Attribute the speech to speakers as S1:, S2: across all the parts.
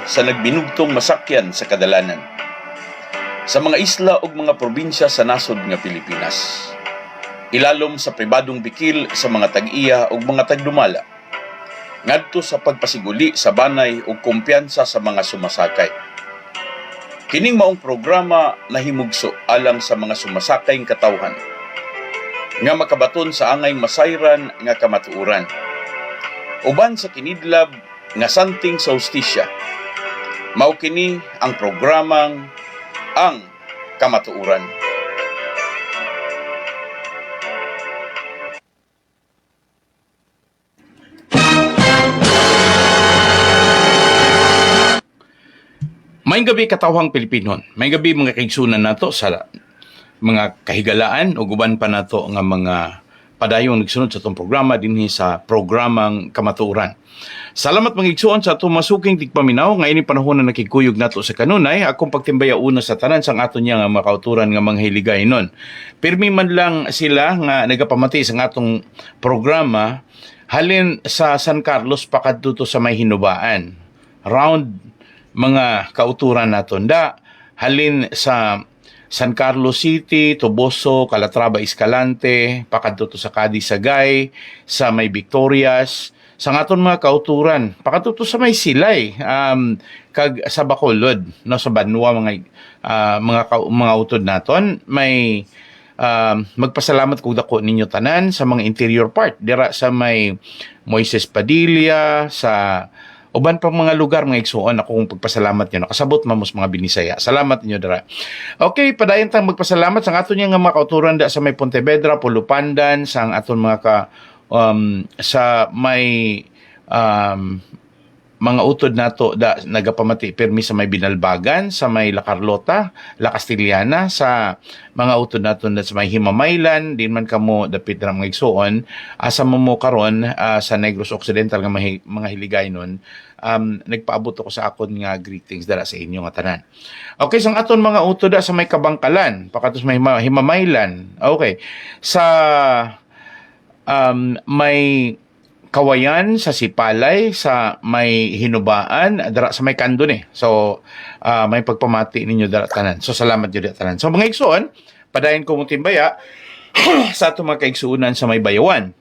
S1: sa nagbinugtong masakyan sa kadalanan sa mga isla ug mga probinsya sa nasod nga Pilipinas. Ilalom sa pribadong bikil sa mga tag-iya ug mga tagdumala, ngadto sa pagpasiguli sa banay ug kumpiyansa sa mga sumasakay. Kining maong programa nahimugso alang sa mga sumasakay katawhan nga makabaton sa angay masayran nga kamatuoran. Uban sa kinidlab nga santing sa hustisya, mao kini ang programang ang kamatuoran. May gabi katawhang Pilipinon. May gabi mga kaigsunan nato sa mga kahigalaan o guban pa nato nga mga padayong nagsunod sa itong programa dinhi sa programang kamatuoran. Salamat mga igsuon sa itong masuking tigpaminaw. Ngayon yung panahon na nakikuyog nato sa kanunay, akong pagtimbaya una sa tanan sang aton niya nga makauturan nga mga hiligay nun. Pirmi man lang sila nga nagapamati sa atong programa halin sa San Carlos pakadto sa may hinubaan. Round mga kauturan naton da halin sa San Carlos City, Toboso, Calatrava, Escalante, pakadto sa Cadiz, Sagay, sa may Victorias, sa aton mga kauturan, pakadto sa may Silay, kag sa Bacolod, no, sa Banwa mga utod naton, may magpasalamat kog dako ninyo tanan sa mga interior part dira sa may Moises Padilla, sa uban pang mga lugar mga igsuon, ako kung pagpasalamat nyo nakasabot mamos mga binisaya. Salamat niyo dira. Okay, padayon tang magpasalamat sa aton nga mga kauturan da sa may Pontevedra, Pulupandan, sa aton mga sa may mga utod nato da nagapamati permi sa may Binalbagan, sa may La Carlota, La Castillana, sa mga utod nato sa may Himamaylan, din man kamo dapit ra mga igsuon, asa mo karon sa Negros Occidental nga mga hiligay nun. Nagpaabot ako sa akon nga greetings dara sa inyo nga tanan. Okay, sang aton mga utod sa may Kabangkalan, pakatos may Himamaylan. Okay. Sa may Kawayan, sa Sipalay, sa may Hinubaan, dara sa may Kandun So, may pagpamati ninyo dara tanan. So, salamat nyo dara tanan. So, mga igsuon, padayon ko mong timbaya sa ato mga kaigsuunan sa may Bayawan.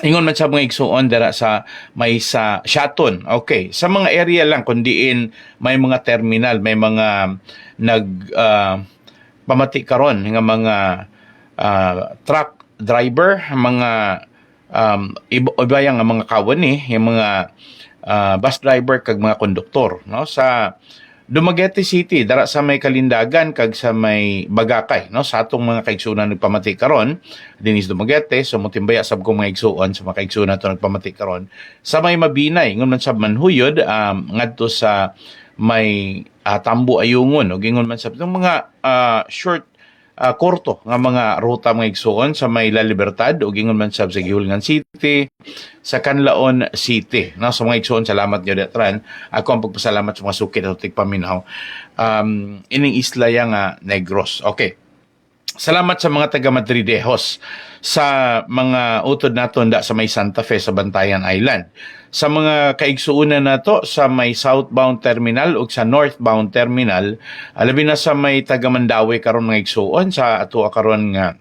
S1: Ingon man sa mga igsuon dara sa may sa Shaton. Okay, sa mga area lang kundiin may mga terminal, may mga pamati karon nga mga truck driver, mga iba yang mga kawan yung mga bus driver kag mga konduktor, no, sa Dumaguete City dara sa may Kalindagan kag sa may Bagakay, no, sa atong mga kaigsunan nagpamati karon dinis Dumaguete. So mutimbaya sab ko mga igsuon sa mga kaigsunan to nagpamati karon sa may Mabinay ngon man sab Manhuyod ngadto sa may Tambo Ayungon o gingon man sab mga short korto nga mga ruta mga igsuon sa may La Libertad o gingon man sab sa Gihulngan City, sa Canlaon City. No, sa mga igsuon, salamat nyo datran. Ako ang pagpasalamat sa mga sukit at tigpaminaw. Ining isla nga Negros. Okay. Salamat sa mga taga Madridejos, sa mga utod naton da sa may Santa Fe sa Bantayan Island, sa mga kaigsuunan nato sa may southbound terminal o sa northbound terminal, alabi na sa may taga Mandawi karon mga igsuon sa ato karon nga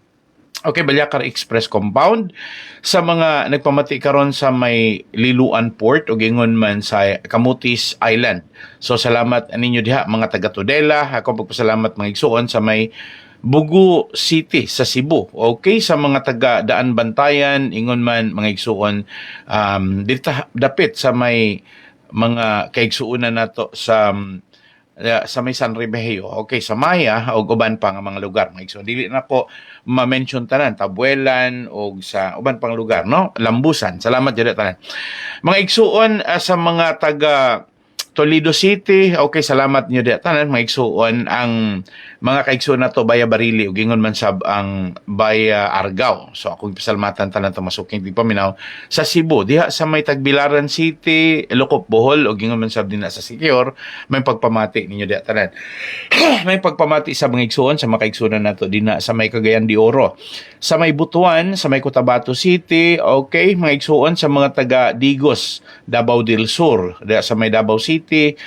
S1: Balyacar Express Compound, sa mga nagpamati karon sa may Liluan Port o gingon man sa Camotes Island. So salamat ninyo diha mga taga Tudela. Ako pagpasalamat mga igsuon sa may Bugu City sa Cebu. Okay, sa mga taga Daan Bantayan, ingon man mga igsuon, dito dapit sa may mga kaigsuunan nato sa may San Remigio. Okay, sa Maya o uban pa nga mga lugar mga igsuon. Dili na ko ma-mention tanan, Tabuelan o sa uban pang lugar, no? Lambusan. Salamat jud tanan. Mga igsuon sa mga taga Toledo City, okay, salamat nyo di tanan mga igsuon. Ang mga kaigsuon na to Baya Barili ug gingon man sab ang Baya Argao. So akong pasalamatan tanan to masuking tigpaminaw sa Cebu diha sa may Tagbilaran City, Ilocos, Bohol ug gingon man sab dinha sa Siquijor. May pagpamati ninyo di tanan. May pagpamati sa mga igsuon sa mga kaigsuonan nato dinha sa may Cagayan de Oro, sa may Butuan, sa may Cotabato City, okay, mga igsuon sa mga taga Digos, Davao del Sur, diha sa may Davao City, City,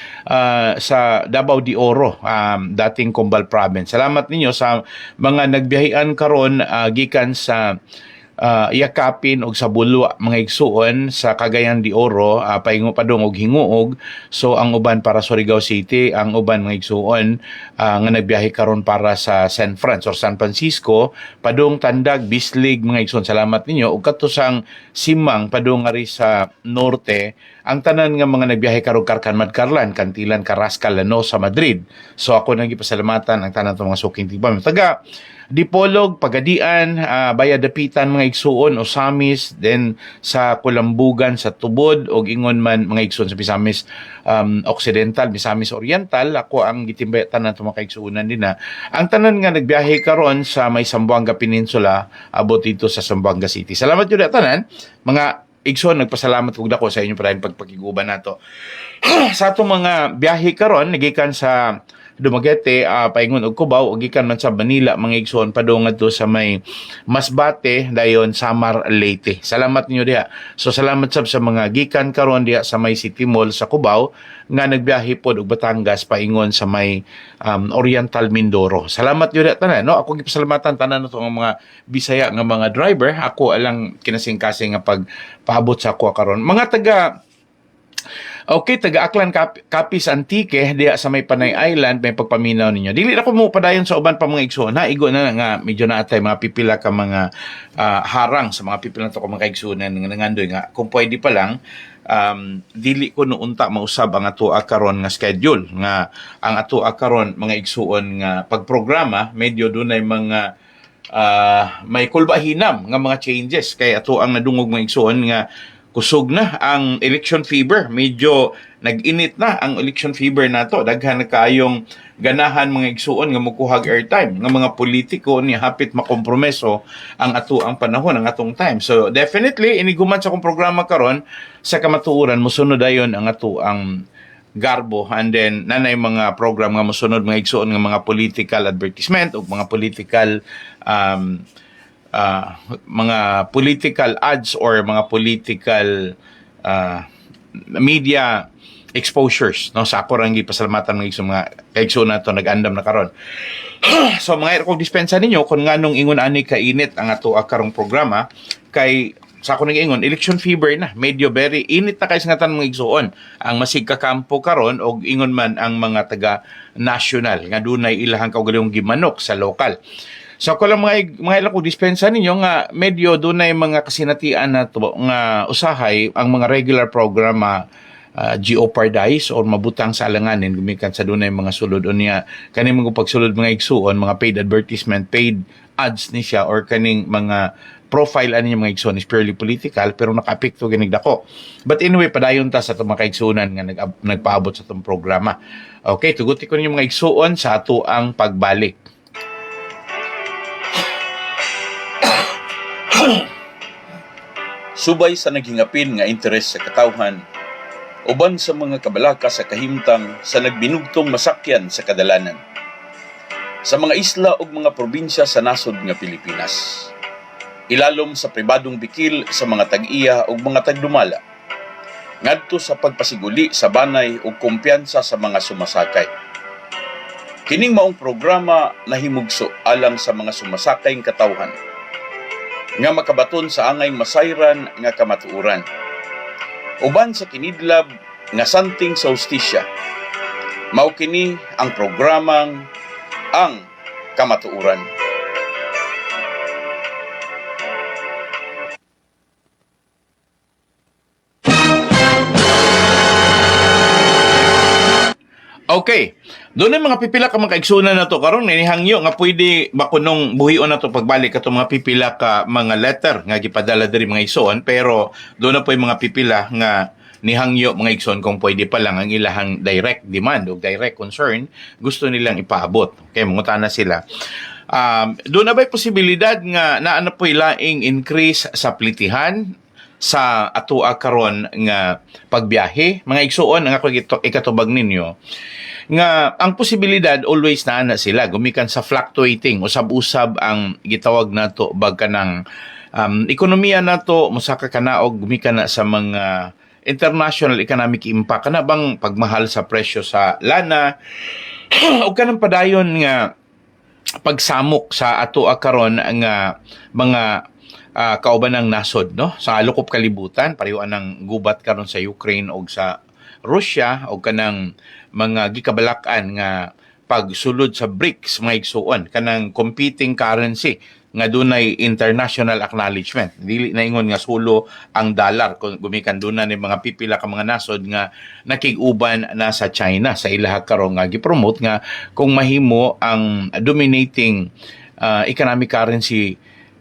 S1: sa Davao de Oro, dating Combal Province. Salamat ninyo sa mga nagbiyahian karon gikan sa yakapin og sa bulwa mga igsuon sa Cagayan de Oro, paingo padung og hinguog. So ang uban para Surigao City, ang uban mga igsuon nga nagbiyahe karon para sa San Francisco, padung Tandag, Bislig mga igsuon. Salamat ninyo ug kadto sang Simang padung ari sa norte. Ang tanan nga mga nagbiyahe karong Karkan Madkarlan, Kantilan, Carrascal, Lanosa, Madrid. So ako nang gipasalamatan ang tanan mga suking tigpam. Taga Dipolog, Pagadian, Bayadapitan mga igsuon, Osamis, then sa Kulambugan, sa Tubod, o ingon man mga igsuon sa Misamis Occidental, Misamis Oriental. Ako ang gitimbay tanan itong mga igsuonan din na. Ang tanan nga nagbiyahe karon sa may Zamboanga Peninsula, abot dito sa Zamboanga City. Salamat yun tanan, mga igsoon, nagpasalamat kog dako sa inyo para pagpakiguban nato. Sa atong mga biyahe karon nagikan sa Dumaguete, paingon og Cubao, ug gikan man sa Manila mga igsoon padung adto sa may Masbate, dayon Samar, Leyte. Salamat ninyo diha. So salamat sab sa mga gikan karon diha sa may City Mall sa Cubao nga nagbiyahe pod og Batangas paingon sa may Oriental Mindoro. Salamat yun tanan, no? Ako gipasalamatan tanan nato ang mga Bisaya nga mga driver. Ako alang kinasing-kasing nga pagpaabot sa ako karon. Mga taga Aklan Capiz Antique diya sa may Panay Island, may pagpaminaw ninyo. Dili na ko mo padayon sa uban pa mga igsoon. Igo na nga medyo na atay mga pipila ka mga harang sa mga pipila to ko mga igsoonan nga nangandoy nga kung pwede pa lang dili ko nounta mausab ang atoa karon nga schedule nga ang atoa karon mga igsuon nga pagprograma medyo dunay mga may kulbahinam nga mga changes kay ato ang nadungog mga igsuon nga kusog na ang election fever. Medyo nag-init na ang election fever nato. Daghan na kaayong ganahan mga igsuon nga mukuhag airtime nga mga politiko ni hapit makompromiso ang ato ang panahon ang atong time. So definitely iniguman sa akong programa karon sa kamatuoran mosunod dayon ang ato ang garbo, and then nanay mga program nga mosunod mga igsuon nga mga political advertisement o mga political mga political ads or mga political media exposures, no? Sa ako rang gipasalamatan mga kaigsoon nato nag-andam na karon. So mga kung dispensa ninyo kung nganong ingon ani kainit ang ato karong programa kay sa ako nag-ingon election fever na, medyo very init na kay singatan mga igsuon ang masig ka kampo karon og ingon man ang mga taga national nga dunay ilahang kaugalingong gimanok sa lokal. So ako lang mga ilang ko dispensa ninyo nga medyo dunay mga kasinatian na to nga usahay ang mga regular programa jeopardize or mabutang sa alanganin gumikan sa dunay mga sulod o niya kaning mga pagsulod mga igsuon, mga paid advertisement, paid ads ni siya or kaning mga profile ani mga igsuon is purely political pero nakaapekto ginig dako. But anyway, padayon ta sa itong mga igsuonan nga nagpaabot sa itong programa. Okay, tuguti ko ninyo mga igsuon sa ato ang pagbalik.
S2: Subay sa naghingapin nga interes sa katawhan, uban sa mga kabalaka sa kahimtang sa nagbinugtong masakyan sa kadalanan, sa mga isla ug mga probinsya sa nasod nga Pilipinas, ilalom sa pribadong bikil sa mga tag-iya ug mga tagdumala, ngadto sa pagpasiguli sa banay ug kumpiyansa sa mga sumasakay. Kining maong programa nahimugso alang sa mga sumasakay katawhan, nga makabaton sa angay masayran nga kamatuuran. Uban sa kinidlab nga santing sa hustisya, mao kini ang programang ang kamatuuran.
S1: Okay. Doon ay mga pipila ka mga kaigsunan na to karon inihangyo nga pwede makunong buhion na to pagbalik ato mga pipila ka mga letter nga gipadala diri mga igsoon, pero doon na po yung mga pipila nga nihangyo mga igsoon kung pwede pa lang ang ilahang direct demand o direct concern gusto nilang ipaabot. Okay, mangutana sila. Doon na ba'y posibilidad nga naano po ilaing increase sa plitihan sa atua karon nga pagbiyahe mga igsuon ang ako ikatubag ninyo nga ang posibilidad always na sila gumikan sa fluctuating usab-usab ang gitawag nato bagka ng ekonomiya nato musaka kanaog gumikan na sa mga international economic impact kana bang pagmahal sa presyo sa lana o kanang padayon nga pagsamok sa ato karon nga mga kaubanang nasod no sa lukop kalibutan pareho anang gubat karon sa Ukraine o sa Russia o kanang mga gikabalak-an nga pagsulod sa BRICS mga igsuon kanang competing currency nga dunay international acknowledgement dili na ingon nga sulo ang dollar kung gumikan dunay ni mga pipila ka mga nasod nga nakig-uban na sa China sa ilaha karon nga gipromote nga kung mahimo ang dominating economic currency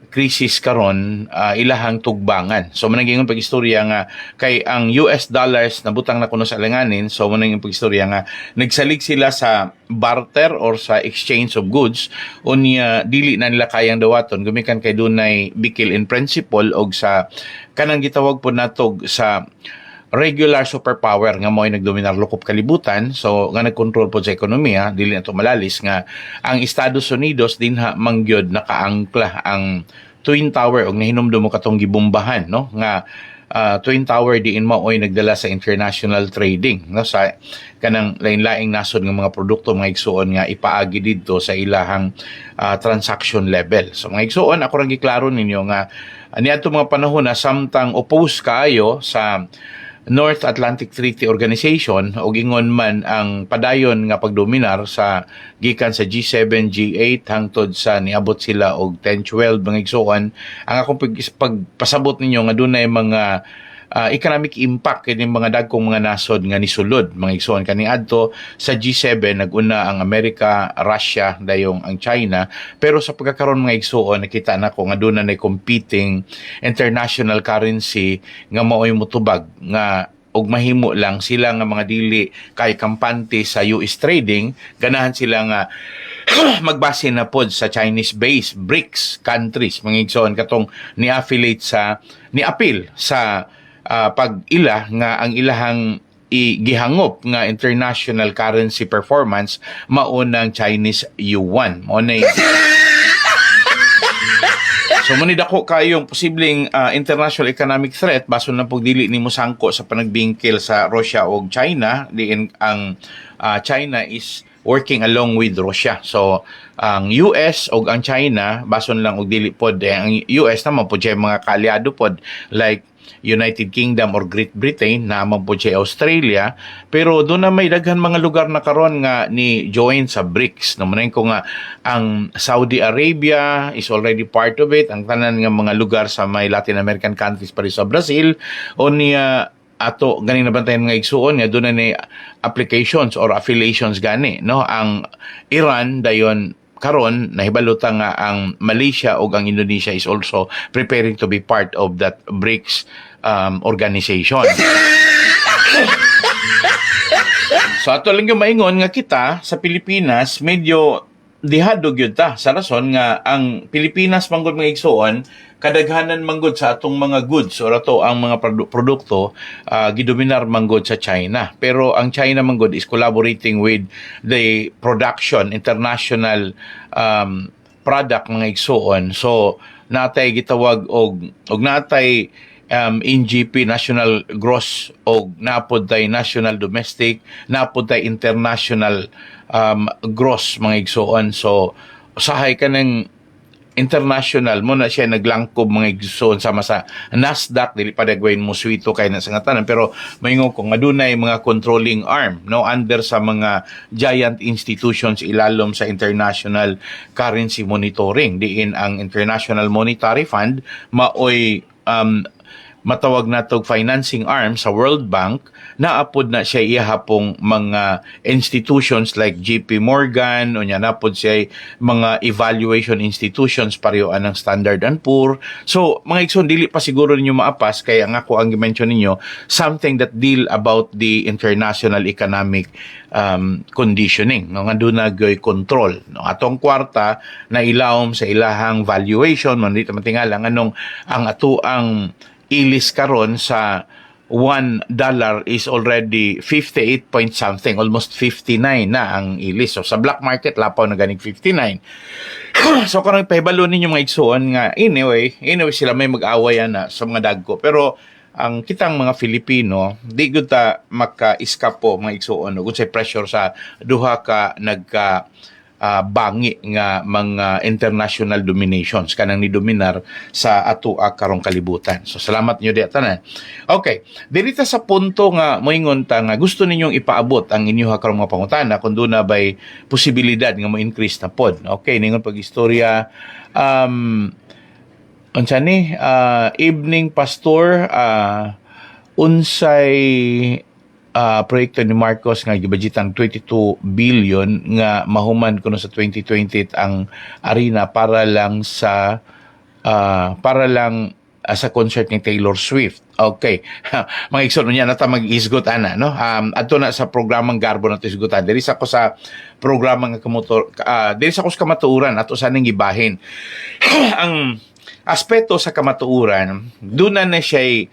S1: crisis karon ilahang tugbangan. So managing pagistorya nga kay ang US dollars nabutang na kuno sa alanganin, so managing pagistorya nga nagsalig sila sa barter or sa exchange of goods unya dili na nila kayang dawaton gumikan kay dunay bikil in principle og sa kanang gitawag po natog sa regular superpower nga mo'y nagdominar lukop kalibutan so nga nagkontrol po sa ekonomiya dili na to malalis nga ang Estados Unidos dinha mangyod nakaangkla ang Twin Tower og nahinumdum mo katong gibombahan no nga Twin Tower diin mao'y nagdala sa international trading no sa kanang lain-laing nasod nga mga produkto mga igsuon nga ipaagi didto sa ilahang transaction level. So mga igsuon ako ra giklaro ninyo nga niadto mga panahon na samtang oppose kaayo sa North Atlantic Treaty Organization o gingon man ang padayon nga pagdominar sa gikan sa G7, G8 hangtod sa niabot sila og 10, 12 mga igsuon ang akong pagpasabot ninyo nga dunay mga economic impact kini mga dagkong mga nasod nga nisulod mga igsoon kaniadto sa G7 naguna ang Amerika, Russia dayong ang China pero sa pagkakaroon mga igsoon nakita nako nga doon na competing international currency nga mao'y mutubag nga og mahimo lang sila nga mga dili kay kampante sa US trading ganahan sila nga magbase na pod sa Chinese-based BRICS countries mga igsoon katong ni-affiliate sa ni-appeal sa pag-ila nga ang ilahang gihangop nga international currency performance maunang Chinese yuan. Mao na so manidako kayong posibleng international economic threat baso na pug dili nimo sangko sa panagbingkil sa Russia ug China diin ang China is working along with Russia. So ang US ug ang China bason lang og dili pod ang US naman pod siya mga kaalyado pod like United Kingdom or Great Britain naman po siya Australia pero doon na may daghan mga lugar na karon nga ni join sa BRICS naman ko nga ang Saudi Arabia is already part of it ang tanan nga mga lugar sa may Latin American countries pari sa Brazil o niya ato ganing nabantayan nga igsuon nga doon na applications or affiliations gani no ang Iran dayon karon nahibaluta nga ang Malaysia ug ang Indonesia is also preparing to be part of that BRICS organization. So ato lang yung maingon nga kita sa Pilipinas medyo dihadog yun ta sa rason nga ang Pilipinas manggod mga igsuon kadaghanan manggod sa atong mga goods or ato ang mga produkto gidominar manggod sa China pero ang China manggod is collaborating with the production international product mga igsuon so natay gitawag og natay NGP national gross og napod tay national domestic napod tay international gross mga igsuon so usahay kanang international mo na siya naglangkob mga igsuon sama sa Nasdaq dili pa dagwayn mo suwito kay na sa ngatanan pero maingon ko nga dunay mga controlling arm no under sa mga giant institutions ilalom sa international currency monitoring diin ang International Monetary Fund maoy matawag natog financing arm sa World Bank naapod na siya ihapong mga institutions like JP Morgan o nya napod siya mga evaluation institutions pareho anang Standard and Poor so mga igsoon dili pa siguro ninyo maapas kaya nga ako ang gi-mention ninyo something that deal about the international economic conditioning no nga doon nagyoy control no atong kwarta na ilawom sa ilahang valuation man dito matingala nganong ang ato ang ilis karon sa $1 is already 58 point something, almost 59 na ang ilis. So sa black market lapaw na ganing 59. So karon pahibalo ninyo mga igsuon nga anyway sila may mag-away na sa mga dagko. Pero ang kitang mga Filipino di gud ta maka-iskapo mga igsuon ug unsay pressure sa duha ka nagka bangi nga mga international dominations kanang ni dominar sa atoa karong kalibutan. So salamat niyo di tanan. Okay, dirita sa punto nga moingon ta nga gusto ninyong ipaabot ang inyo karong mga pangutana kung doon na bay posibilidad nga mo-increase na pod. Okay, ningon pag-istorya unsa ni evening pastor unsay proyekto ni Marcos nga gibudgetan 22 billion nga mahuman kuno sa 2020 ang arena para lang sa sa concert ni Taylor Swift. Okay. Mga igsoon niya nata mag-isgot ana no. Adto na sa programang Garbo nato isgutan. Diri sa ko sa programang kamotor diri sa ko sa kamatuoran ato sa ning gibahin. Ang aspeto sa kamatuoran, doon na siya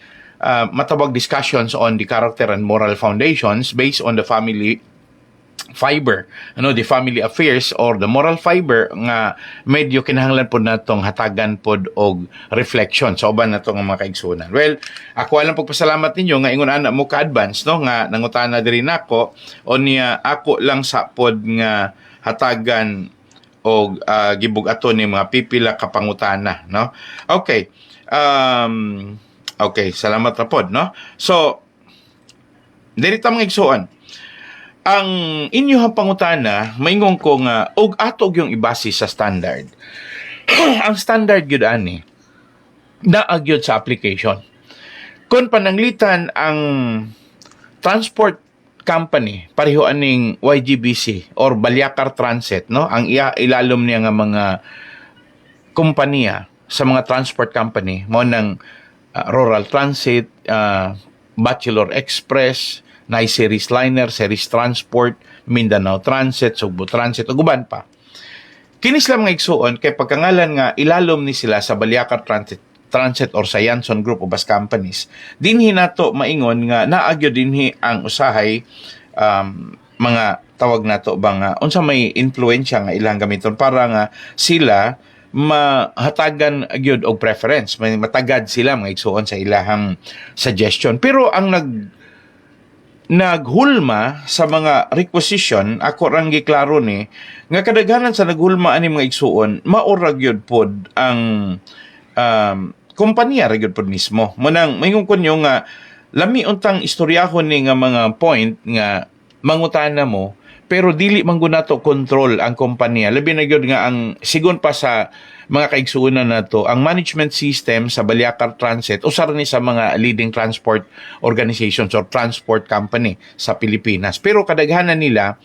S1: matawag discussions on the character and moral foundations based on the family fiber, the family affairs or the moral fiber nga medyo kinahanglan po natong hatagan pod og reflection sa uban natong mga kaigsunan. Well, ako alam pagpasalamat ninyo nga ingon ana mo ka-advance no nga nangutana diri nako o niya ako lang sa pod nga hatagan og gibug-aton ni mga pipila ka pangutana no. Okay. Okay, salamat ra pod no. So diri ta mga igsuon. Ang inyong pangutana maingon ko nga og atog yung ibase sa standard. Ang standard gyud ani naagyod sa application. Kung pananglitan ang transport company pareho aning YGBC or Balyakar Transit no ang ilalom niya nga mga kompanya sa mga transport company mo ng Rural Transit, Bachelor Express, Nice Series Liner, Series Transport, Mindanao Transit, Sugbo Transit ug uban pa. Kinis lang mga igsuon kay pagkangalan nga ilalom ni sila sa Balyakar Transit or sa Yanson Group of Bus Companies. Dinhi nato maingon nga naagyo dinhi ang usahay mga tawag nato ba nga unsa may influensya nga ilang gamiton para nga sila mahatagan gyud og preference, may matagad sila mga igsuon sa ilahang suggestion. Pero ang naghulma sa mga requisition ako rang giklaro ni nga kadaghanan sa naghulma ani mga igsuon maura gyud pod ang kompanya ra gyud pod mismo. Munang maingon ko nyo nga lami untang istoryahon ni nga mga point nga mangutana mo pero dili man gud nato control ang kompanya. Labi na gyud nga ang sigon pa sa mga kaigsuonan nato ang management system sa Balyakar Transit usar ni sa mga leading transport organizations or transport company sa Pilipinas. Pero kadaghanan nila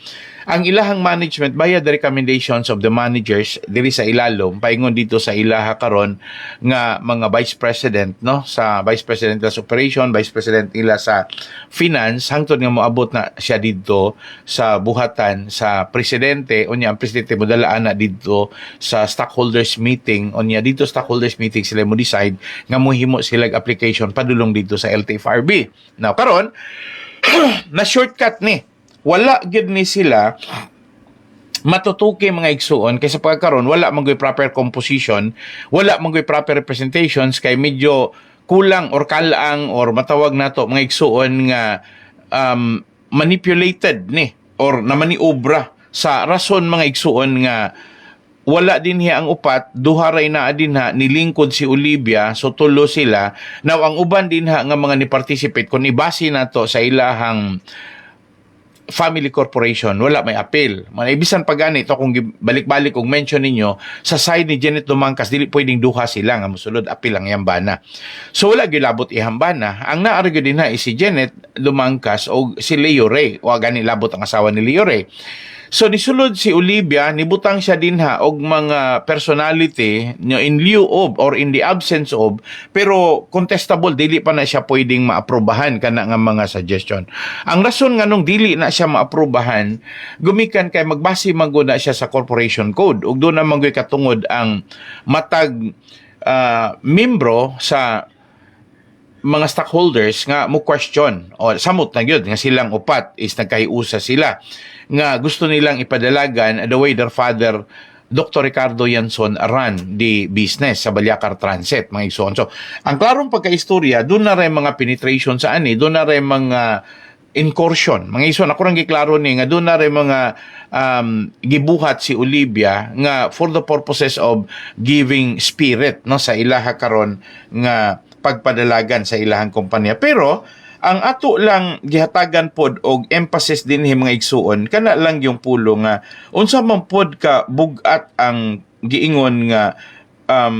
S1: ang ilahang management bayad the recommendations of the managers diri sa ilalom paingon dito sa ilaha karon nga mga vice president no sa vice president sa operation, vice president ila sa finance hangtod nga moabot na siya dito sa buhatan sa presidente unya ang presidente modalaan na dito sa stockholders meeting unya dito stockholders meeting sila mo decide nga mohimo sila application padulong dito sa LTFRB. Now karon na shortcut ni wala gyud ni sila matutuki mga igsuon kaysa pagkaron wala manggoy proper composition, wala manggoy proper representations kay medyo kulang or kalaang or matawag nato mga igsuon nga manipulated ni or namaniobra sa rason mga igsuon nga wala din hiya ang upat, duharay na din ha, nilingkod si Olivia, so tulo sila. Now, ang uban din ha nga mga ni-participate, kung ibasi na to sa ilahang family corporation, wala may appeal. Ibisan pa ganito, kung balik-balik kung mention ninyo, sa side ni Janet Lumangkas, dili pwedeng duha sila nga musulod, appeal ang yambana. So wala gilabot ihambana. Ang naargo din ha, si Janet Lumangkas o si Leo Ray, o gani labot ang asawa ni Leo Ray. So nisulod si Olivia, nibutang siya din ha og mga personality in lieu of or in the absence of, pero contestable dili pa na siya pwedeng maaprobahan kana nga mga suggestion. Ang rason nga nung dili na siya maaprobahan, gumikan kay magbase man gud na siya sa corporation code ug doon na manggoy katungod ang matag membro sa mga stockholders nga mo question o samot na gyud nga silang upat is nagkahiusa sila nga gusto nilang ipadalagan the way their father Dr. Ricardo Yanson run the business sa Balyacar Transit, mga igsoon. So, ang klarong pagkaistorya, doon na rin mga penetration sa ani, doon na rin mga incursion. Mga igsoon, ako rin giklaro ni, nga doon na rin mga gibuhat si Olivia nga for the purposes of giving spirit no sa ilaha karon nga pagpadalagan sa ilahang kompanya. Pero ang ato lang gihatagan pod og emphasis din mga igsuon kana lang yung pulo nga unsa man pod ka bugat ang giingon nga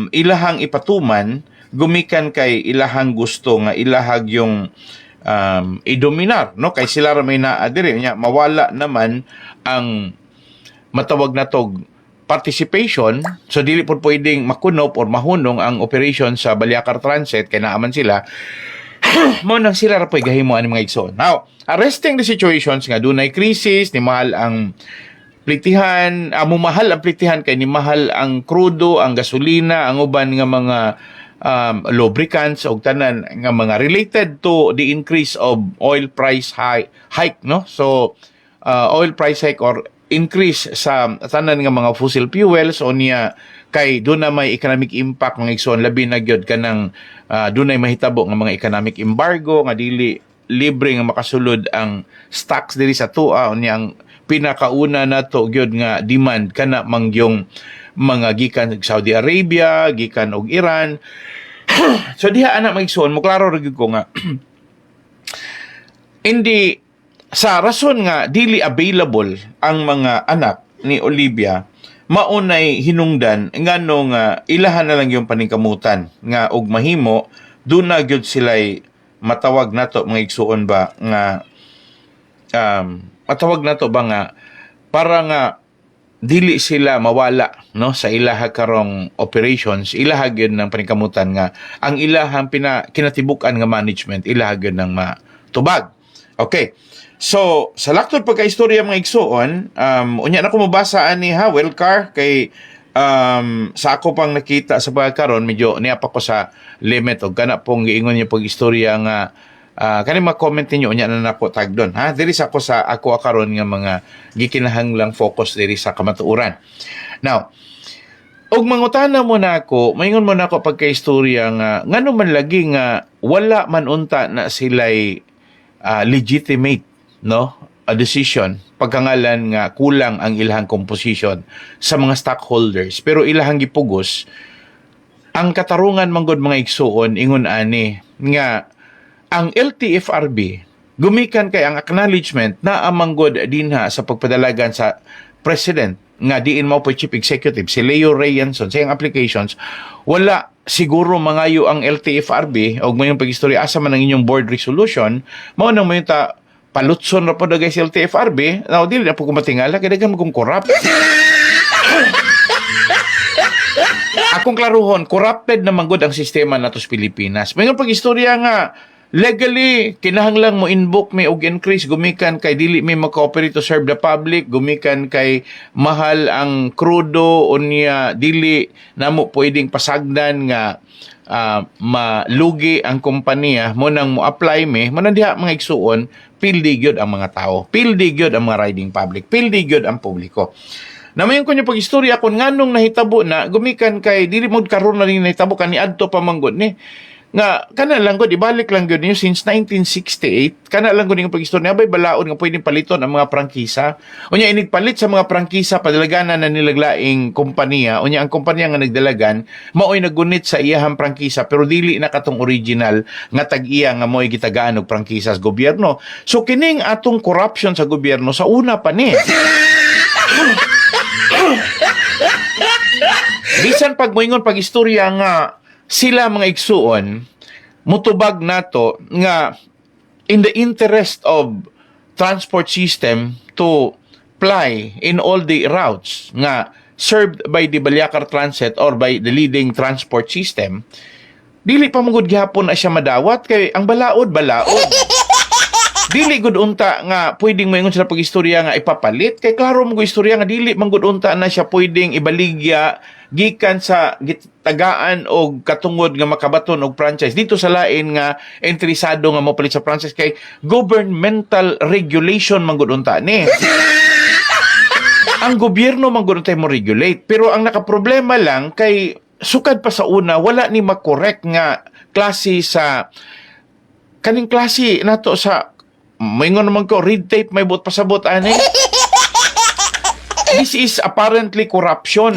S1: ilahang ipatuman gumikan kay ilahang gusto nga ilahag yung idominar no kay sila ra may naa diri nya mawala naman ang matawag na tog participation, so dili po pwedeng makunop or mahunong ang operation sa Balyacar Transit kay naaman sila mo nang sila ra po'y gahimuan ng mga igsoon. Now, arresting the situations nga dunay krisis, ni mahal ang plitihan, mumahal ang plitihan kay ni mahal ang krudo, ang gasolina, ang uban nga mga lubricants o tanan nga mga related to the increase of oil price hike no. So, oil price hike or increase sa tanan nga mga fossil fuels o niya kay doon na may economic impact mga igsoon labi na gyud kanang doon ay mahitabo nga mga economic embargo nga dili libre nga makasulod ang stocks diri sa tua o niya ang pinakauna nato gyud nga demand kana mangyong mga gikan og Saudi Arabia, gikan og Iran. So diha ana mga igsoon mo klaro ra gyud ko nga hindi sa rason nga dili available ang mga anak ni Olivia maunay hinungdan ngano nga ilahan na lang yung paningkamutan nga og mahimo doon na gyud sila'y matawag nato mga igsuon ba nga matawag nato ba nga para nga dili sila mawala no sa ilaha karong operations ilaha gyud ng paningkamutan nga ang ilahang kinatibukan nga management ilaha gyud ng matubag. Okay. So, sa laktod pagkaistorya mga igsoon, unya na ko mabasa ani Howell Carr kay sa ako pang nakita sa pagkaron medyo niya pa ko sa limit og kana pong giingon niya pag-istorya nga kani ma-comment niyo unya na nako tag don ha diri sa ako sa ako karon nga mga gikinahanglang focus diri sa kamatuoran. Now, og mangutana mo na ako, maingon mo na ako pagkaistorya nga ngano man lagi nga wala man unta na sila'y legitimate no a decision pagkangalan nga kulang ang ilahang composition sa mga stockholders pero ilahang gipugos ang katarungan manggod mga igsuon ingon ani nga ang LTFRB gumikan kay ang acknowledgement na amanggod dinha sa pagpadalagan sa president nga diin mao po chief executive si Leo Ray Yanson sa iyang applications wala siguro mangayo ang LTFRB og mayong pagistorya asa man ang inyong board resolution mao nang mayong palutson na po na guys LTFRB now dili na po kumatingala kaya dagan magong corrupt akong klaruhon corrupted na manggod ang sistema nato sa Pilipinas mayroon pag-istorya nga legally kinahanglang mo invoke may og increase gumikan kay dili may maka-operate to serve the public gumikan kay mahal ang krudo unya dili namo pwedeng pasagdan nga malugi ang kompanya mo nang mo apply mo nang diha mga igsuon pildi gyud ang mga tao pildi gyud ang mga riding public pildi gyud ang publiko na mayon ko niya pag-istorya kung nganong nahitabo na gumikan kay dili mo karon na rin nahitabo kaniadto pa manggod ni nga kana lang gud ibalik lang gyud niyo since 1968 kana lang gud ng pag-istorya bay balaod nga pwedeng paliton ang mga prangkisa unya inigpalit sa mga prangkisa padalaganan na nilaglaing kompanya unya ang kompanya nga nagdalagan maoy nagunit sa iyahang prangkisa pero dili na katong original nga tag-iya nga mo'y gitagaan og prangkisa sa gobyerno so kining atong corruption sa gobyerno sa una pa ni bisan pag moingon pag-istorya nga sila mga igsuon mutubag nato nga in the interest of transport system to ply in all the routes nga served by the Balyacar Transit or by the leading transport system dili pa mangud gihapon na siya madawat kay ang balaod dili gud unta nga pwedeng moingon sila pag-istorya nga ipapalit kay klaro mo istorya nga dili man gud unta na siya pwedeng ibaligya gikan sa gitagaan og katungod nga makabaton og franchise dito sa lain nga interesado nga mopalit sa franchise kay governmental regulation man gud unta ni Ang gobyerno man gud tay mo regulate, pero ang nakaproblema lang kay sukad pa sa una wala ni makorek nga klase sa kaning klase nato sa maingon naman ko red tape may buot pasabot ani. This is apparently corruption.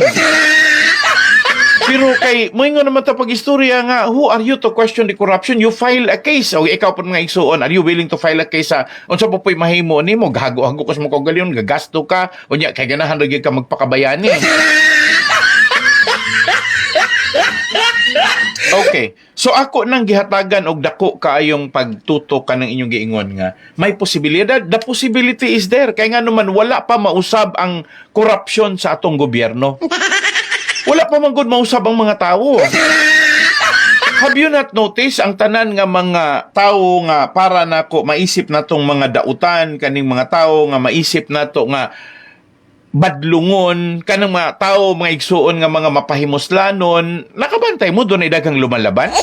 S1: Pero kay moingon naman ta pag-istorya nga, who are you to question the corruption? You file a case. O ikaw po mga igsuon, are you willing to file a case sa unsa po po'y mahimo nimo? Gahago-hago kas mo kaugalyon, gagasto ka, unya kay ganahan ra gyud ka magpakabayani. Okay. So ako nang gihatagan og dako kaayong pagtutok kanang inyong giingon nga may posibilidad. The possibility is there. Kaya nga naman wala pa mausab ang korupsyon sa atong gobyerno. Wala pa man gud mausab ang mga tao. Have you not noticed ang tanan nga mga tao nga para nako maisip natong mga dautan kaning mga tao nga maisip nato nga badlungon kanang mga tao mga igsuon nga mga mapahimuslanon nakabantay mo doon ay daghang lumalaban.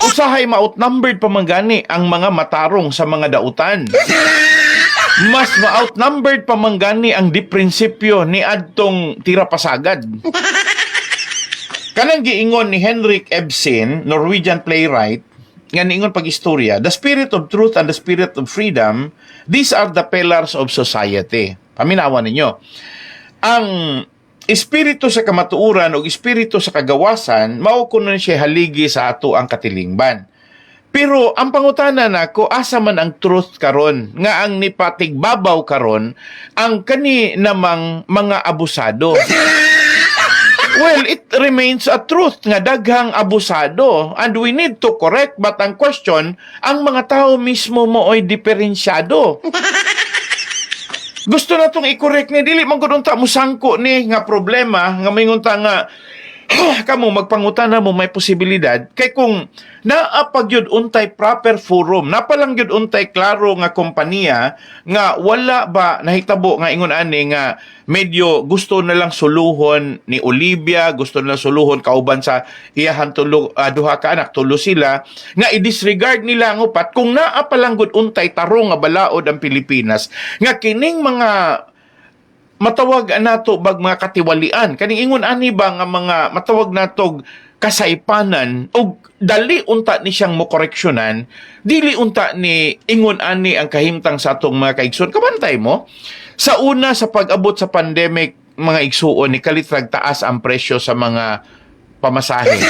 S1: Usahay ma-outnumbered pa man gani ang mga matarong sa mga dautan. Mas ma-outnumbered pa man gani ang diprinsipyo ni adtong tirapasagad. Kanang giingon ni Henrik Ibsen, Norwegian playwright, nga niingon pag-istorya, the spirit of truth and the spirit of freedom, these are the pillars of society. Paminawan ninyo. Ang espiritu sa kamatuuran o espiritu sa kagawasan, mao kuno siya haligi sa ato ang katilingban. Pero ang pangutana nako asa man ang truth karon nga ang nipatigbabaw karon ang kani namang mga abusado. Well, it remains a truth nga daghang abusado and we need to correct, but ang question, ang mga tao mismo mo ay diferensyado. Gusto na itong i-correct ni dili man gud unta musangko ni nga problema nga mingunta nga kamo magpangutana mo may posibilidad kay kung naapag yun untay proper forum napalang yun untay klaro nga kompanya nga wala ba nahitabo nga ingon ani nga medyo gusto na lang suluhon ni Olivia, gusto na lang suluhon kauban sa iyahan duha ka anak, tulo sila nga i-disregard nila ang upat kung naapalang gud untay tarong nga balaod ang Pilipinas nga kining mga matawag nato bag mga katiwalian kaning ingon ani ba nga mga matawag natog kasaypanan og dali unta ni siyang mokoreksyonan dili unta ni ingon ani ang kahimtang sa atong mga kaigsoon. Kabantay mo sa una sa pag-abot sa pandemic mga igsuon ni kalitrag taas ang presyo sa mga pamasahe.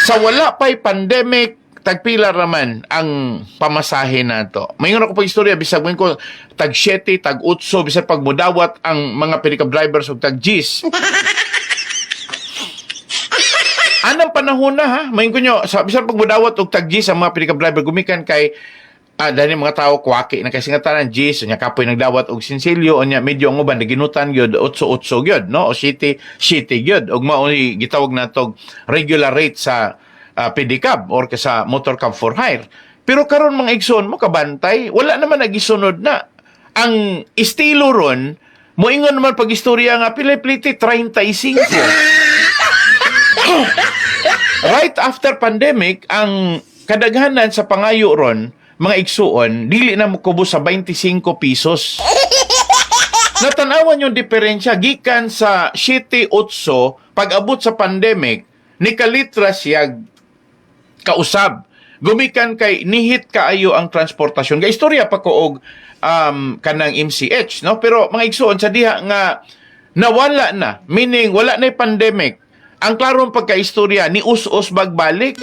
S1: Sa wala pa'y pandemic tagpila raman ang pamasahe nato. Mayon ako pag istorya bisag ko tag 7, tag 8 bisag pag mudawat ang mga pick-up drivers og tag 10. Anang panahon na ha, mayon ko nyo, bisag pag mudawat og tag 10 ang mga pick-up driver gumikan kay dahil mga tao kwaki na kasi nga tanan 10 nya kapoy nagdawat og sinsilyo nya medyo ang uban naginutan gyud 8-8 gyud no o city gyud og mao ni gitawag natog regular rate sa pedicab or sa motor cab for hire. Pero karon mga igsoon mo kabantay, wala naman nagisunod na. Ang estilo ron, moingon naman pag-istorya nga pili-pliti 35. Right after pandemic, ang kadaghanan sa pangayo ron, mga igsuon, dili na mo kubos sa 25 pesos. Natanawan yung diferensya gikan sa 7-8 pag-abot sa pandemic, ni kalitra siya kausab. Gumikan kay nihit kaayo ang transportasyon. Ga istorya pa ko og kanang MCH, no? Pero mga igsuon sa diha nga nawala na, meaning wala na pandemic. Ang klarong pagkaistorya ni us-us bagbalik.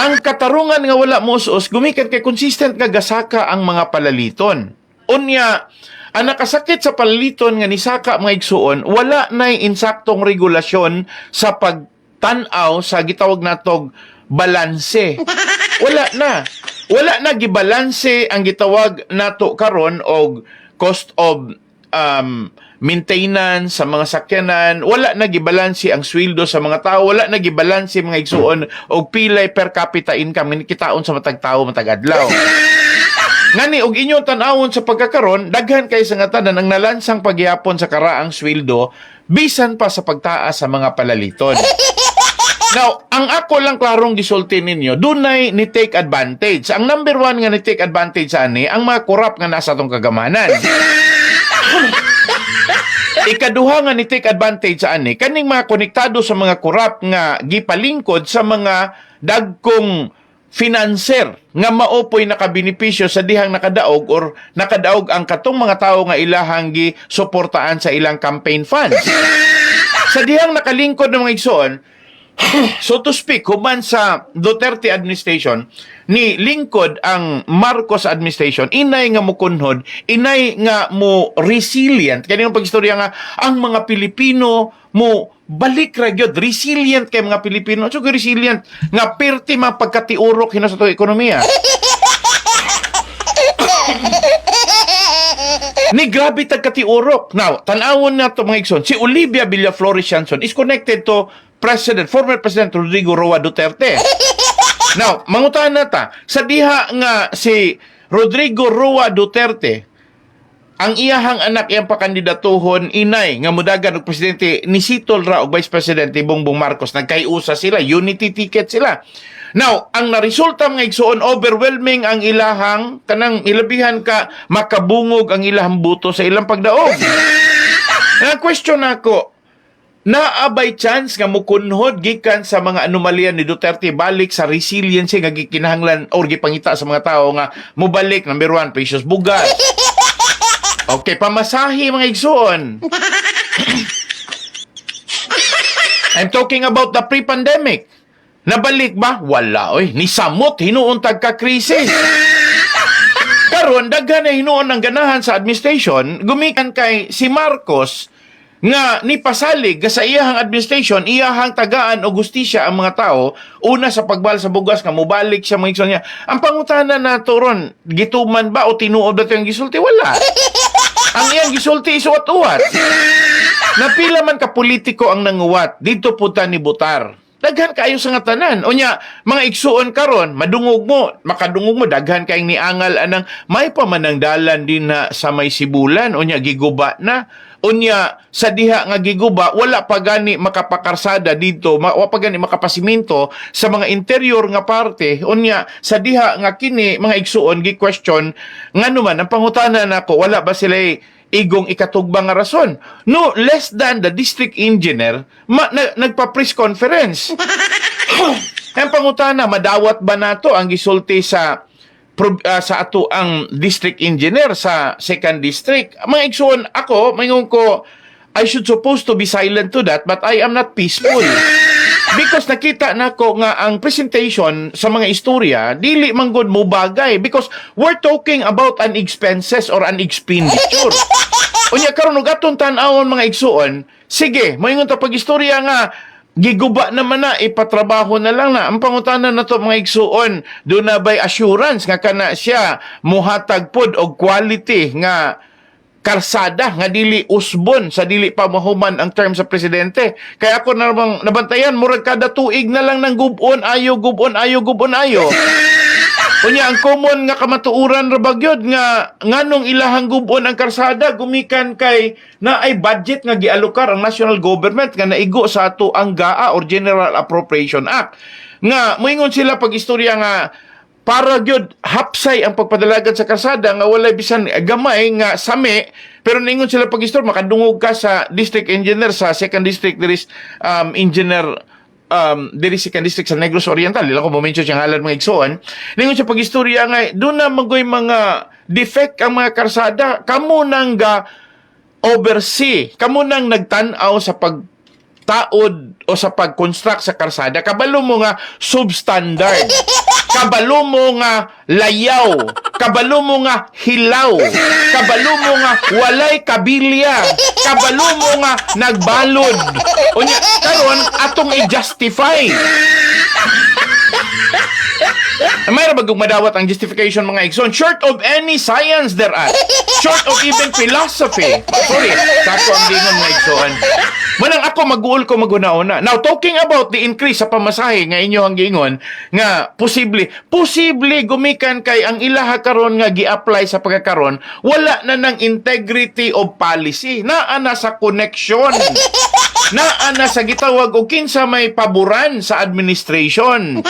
S1: Ang katarungan nga wala mo us-us gumikan kay consistent nga gasaka ang mga palaliton. Unya ang nakasakit sa palaliton nga nisaka mga igsuon, wala na insaktong regulasyon sa pagtanaw sa gitawag natog balanse. Wala na gibalanse ang gitawag nato karon og cost of maintenance sa mga sakyanan, wala na gibalanse ang sweldo sa mga tao, wala na gibalanse mga igsuon og pilay per capita income nga kitaon sa matag tawo matag adlaw. Ngani og inyong tan-awon sa pagkakaron daghan kay sa nga tanan ang nalansang pagyapon sa karaang sweldo bisan pa sa pagtaas sa mga palaliton. Now, ang ako lang klarong gisulti ninyo, dunay ni take advantage. Ang number one nga ni take advantage sa ani, ang mga korap nga nasa tong kagamanan. Ikaduha nga ni take advantage sa ani kaning mga konektado sa mga korap nga gipalingkod sa mga dagkong financer nga maopoy nakabinipisyo sa dihang nakadaog or nakadaog ang katong mga tao nga ilahang gi suportaan sa ilang campaign funds. Sa dihang nakalingkod ng mga igsoon, so to speak, human sa Duterte administration, ni lingkod ang Marcos administration, inay nga mo kunhod, inay nga mo resilient. Kaya yung pagistorya nga, ang mga Pilipino mo balik ra gyud resilient kay mga Pilipino. So resilient nga perti mapagkatiurok hino sa to ekonomiya. Ni grabe tagkatiurok. Now, tanawon na to mga igsoon, si Olivia Villaflores Shanson is connected to former President Rodrigo Roa Duterte. Now, mangutahan na ta, sa diha nga si Rodrigo Roa Duterte, ang iyahang anak iyang pakandidatuhon inay nga mudagan og presidente ni Sitol ra og Vice Presidente Bongbong Marcos, nagkaiusa sila, unity ticket sila. Now, ang naresulta mga igsoon, overwhelming ang ilahang kanang ilabihan ka makabungog ang ilahang buto sa ilang pagdaog. Na question ako, naabay chance nga mukunhod gikan sa mga anomalya ni Duterte balik sa resiliency nga gikinahanglan or gipangita sa mga tao nga mubalik number 1 pesos bugas. Okay, pamasahe mga igsoon. I'm talking about the pre-pandemic. Nabalik ba? Wala, oy. Ni samot hinuon tagka krisis. Karon daghan na hinuon ang ganahan sa administration, gumikan kay si Marcos nga ni pasalig sa iyahang administration, iyahang tagaan o gustisya ang mga tao una sa pagbal sa bugas nga mubalik siya mga igsoon niya. Ang pangutana nato ron, gituman ba o tinuod ba ito yung gisulti? Wala. Ang iyang gisulti isuwat-uwat. Napila man ka politiko ang nanguwat, dito punta ni Butar. Daghan kayo sa nga tanan. O nya, mga igsuon karon, madungog mo, makadungog mo, daghan kayong niangal anang may pamanang dalan din na sa may sibulan. O nya, giguba na. O nya, sa diha nga giguba, wala pa gani makapakarsada dito, wala pa gani makapasiminto sa mga interior nga parte. O nya, sa diha nga kini, mga igsuon, gi-question, nga naman, ang pangutanan nako, wala ba sila igong ikatugbang nga rason? No less than the district engineer nagpa-press conference. Ang pangutana, madawat ba nato ang gisulti sa ato ang district engineer sa 2nd district? Mga igsoon, ako, mayroon ko, I should supposed to be silent to that, but I am not peaceful. Because nakita nako nga ang presentation sa mga istorya, dili man gud mo bagay. Because we're talking about an expenses or an expenditure. Unya karon og aton tan-awon mga igsuon, sige, moingon ta pag-istorya nga giguba naman na, ipatrabaho na lang na. Ang pangutanan na to mga igsuon, do na by assurance nga kana siya muhatag pod og quality nga karsada nga dili usbon sa dili pa mahuman ang term sa presidente. Kaya ako namang nabantayan, murag kada tuig na lang ng gubon ayo, gubon ayo, gubon ayo. Unya ang common nga kamatuuran ra bagyod nga nganong ilahang gubon ang karsada gumikan kay na ay budget nga gialokar ang national government nga naigo sa ato ang GAA or General Appropriation Act. Nga moingon sila pag istorya nga para gyud hapsay ang pagpadalagan sa karsada nga walay bisan gamay nga sami, pero ningon sila pag-istor makadungog ka sa district engineer sa 2nd district, there is engineer diri 2nd district sa Negros Oriental, dila ko mo-mention siyang halan mga igsoon. Ningon siya pag-istorya nga doon na magoy mga defect ang mga karsada, kamo nang ga oversee, kamo nang nagtan-aw sa pagtaod o sa pag-construct sa karsada, kabalo mo nga substandard, kabalo mo nga layaw, kabalo mo nga hilaw, kabalo mo nga walay kabilya, kabalo mo nga nagbalod. Unya karon atong i-justify. Mayroon bagong madawat ang justification mga igsoon, short of any science there are, short of even philosophy. Sorry, sako ang dingon mga igsoon. Manang ako mag-uol ko maguna-una. Now, talking about the increase sa pamasahe nga inyo ang gingon, nga posible gumikan kay ang ilaha karon nga gi-apply sa pagkakaron, wala na ng integrity of policy. Naa na sa connection. Naa na sa gitawag o kinsa may paboran sa administration.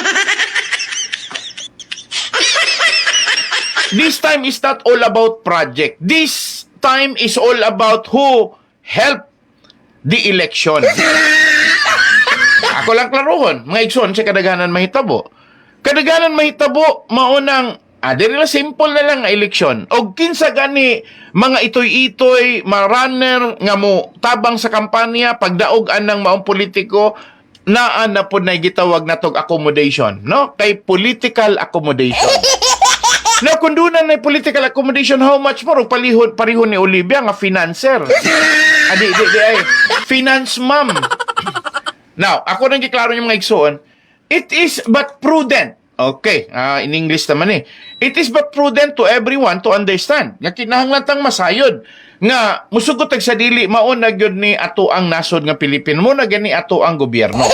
S1: This time is not all about project. This time is all about who help the election. Ako lang klarohon, mga igsoon sa kadaghanan mahitabo. Kadaghanan mahitabo, maunang, dili na simple na lang nga eleksyon. O kinsa gani, mga itoy-itoy, mga runner, nga mo tabang sa kampanya, pagdaogan ng maong politiko, naan na po na gitawag na tog accommodation, no? Kay political accommodation. Now, kung doon na political accommodation, how much more? Parihon ni Olivia nga financer. Di ay. Finance ma'am. Now, ako nang giklaro yung mga igsoon, it is but prudent. Okay, in English naman eh. It is but prudent to everyone to understand. Nga kinahanglan masayod. Nga, musugot sa dili, maunag yun ni ato ang nasod nga Pilipino. Muna gani ato ang gobyerno.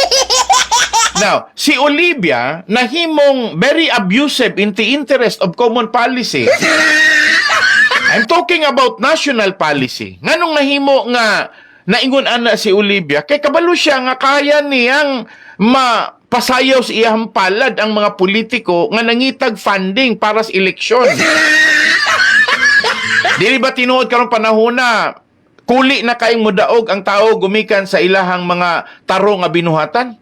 S1: Now, si Olivia, nahimong very abusive in the interest of common policy. I'm talking about national policy. Nganong nahimo nga naingon ana si Olivia, kay kabalo siya nga kaya niyang mapasayaw sa iyang palad ang mga politiko nga nangitag funding para sa eleksyon. Dili ba tinuod karong panahon na kuli na kaayong mudaog ang tao gumikan sa ilahang mga taro nga binuhatan?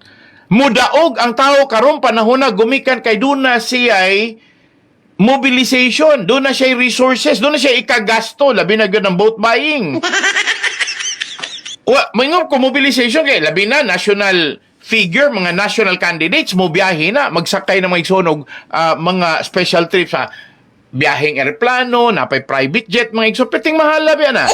S1: Mudaog ang tao karon panahon na gumikan kay duna siya'y mobilization, doon na siya resources, doon na siya ikagasto, labi na ng boat buying. Mayroon ko mobilization kay labi na national figure, mga national candidates, mo biyahe na, magsakay na mga igsonog, mga special trips sa biyaheng aeroplano, napay private jet, mga igsonog, piting mahal labi na.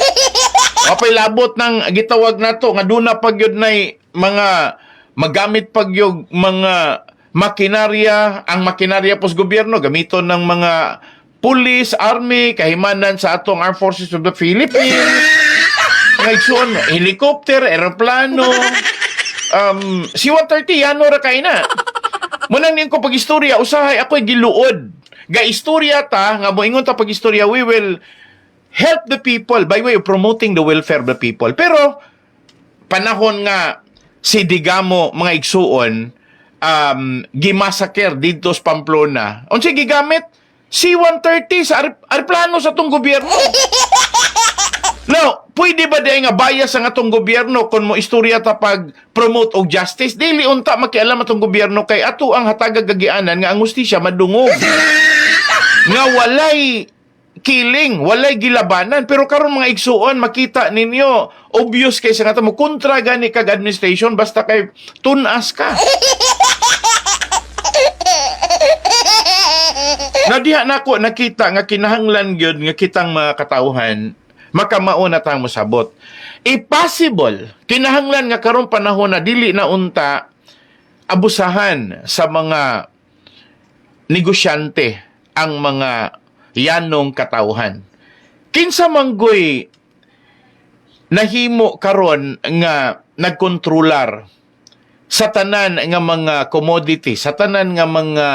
S1: Apay labot ng gitawag na to, nga doon na pagyod na mga magamit pagyog mga makinarya, ang makinarya pos gobyerno, gamiton ng mga police, army, kahimanan sa atong Armed Forces of the Philippines, ngayon, helicopter, aeroplano, C-130, yan ra kay na. Munang niyan ko pag-istorya, usahay ako'y giluod. Ga-istorya ta, nga moingon ta pag-istorya, we will help the people by way of promoting the welfare of the people. Pero, panahon nga, si Digamo, mga igsuon, gimasaker dito sa Pamplona. Unsa gigamit? C-130 sa aeroplano sa tong gobyerno. Now, pwede ba dahil nga bias ang atong gobyerno kung mo istorya ta pag-promote og justice? Dili unta makialam atong gobyerno kay ato ang hatagagagianan nga ang hustisya madungog. Nga walay killing, walay gilabanan. Pero karon mga igsuon, makita ninyo, obvious kay sa nga mo kontra gani kag administration basta kay tunas ka. Nadiha na ko nakita nga kinahanglan gyud nga kitang mga katawhan makamao na tang mosabot. Possible kinahanglan nga karon panahon na dili na unta abusahan sa mga negosyante ang mga yanong katawhan. Kinsa manggoy nahimo karon nga nagkontrolar sa tanan nga mga commodity, sa tanan nga mga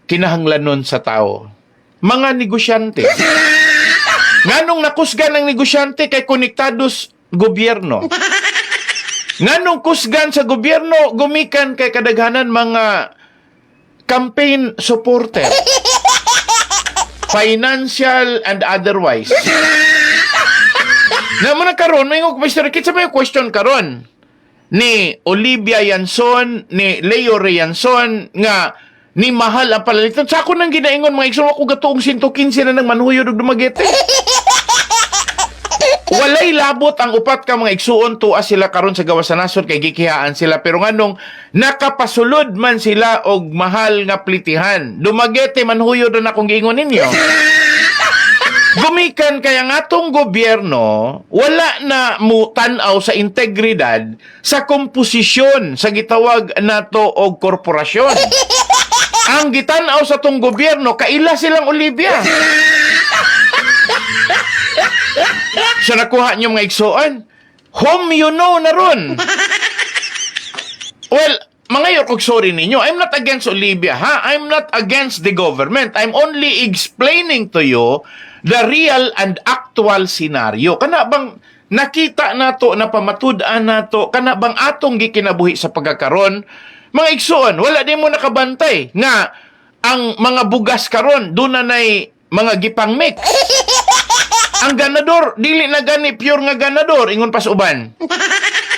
S1: kinahanglanon sa tao. Mga negosyante. Nganong nakusgan ng negosyante kay konektados gobyerno. Nganong kusgan sa gobyerno gumikan kay kadaghanan mga campaign supporter. Financial and otherwise. Naman karon may ngog kitsa may question karon ni Olivia Yanson, ni Leo Rianson nga ni mahal ang palalitan. Sa ako nang ginaingon mga igsoon ako gatuong 115 na ng manhuyod og dumagete. Walay labot ang upat ka mga igsuon tuwa sila karon sa gawas sa nasod kay gikihaan sila pero nganong nakapasulod man sila og mahal nga plitihan. Dumagete manhuyod na akong giingon ninyo. Gumikan kaya nga atong gobyerno wala na mo tan-aw sa integridad sa komposisyon sa gitawag nato og korporasyon. Ang gitan-aw sa tong gobyerno kaila silang Olivia. Sa nakuha niyo mga igsoon, whom you know na ron. Well, mga yorkog sorry ninyo, I'm not against Olivia, ha? I'm not against the government. I'm only explaining to you the real and actual scenario. Kana bang nakita nato, napamatud-an nato, kana bang atong gikinabuhi sa pagkakaron? Mga igsoon, wala din mo nakabantay nga ang mga bugas karon doon na nay mga gipang mix. Ang ganador, dili na gani pure nga ganador, ingon pas uban.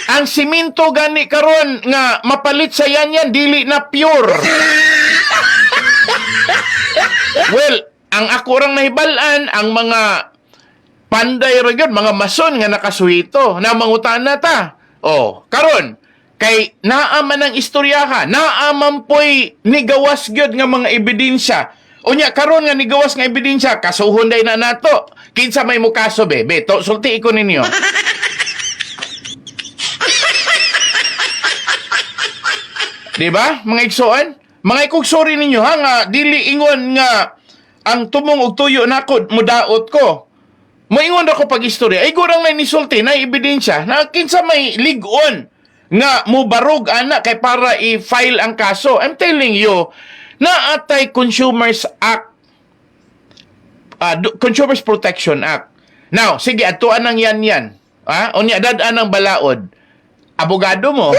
S1: Ang siminto gani karon nga mapalit sa yan, dili na pure. Well, ang ako rang nahibalan, ang mga panday ra gyud, mga mason nga nakasuhito, na mangutana ta. Oh, karon kay naaman ang istoryaha, naaman poy nigawas gyud nga mga ebidensya. Unya karon nga nigawas nga ebidensya, kasuhon day na nato. Kinsa may mo kaso be? Beto, sulti ko ninyo. Di ba, mga igsoon? Mga ikugsori ninyo ha nga dili ingon nga ang tumong og tuyo nako mudaot ko. Moingon ako pag istorya. Ay gurang na nisulti na ebidensya na kinsa may ligon nga mubarog ana kay para i-file ang kaso. I'm telling you, na atay Consumers Act, Consumers Protection Act. Now, sige, atuan ang yan. Unya, dadaan ang balaod. Abogado mo.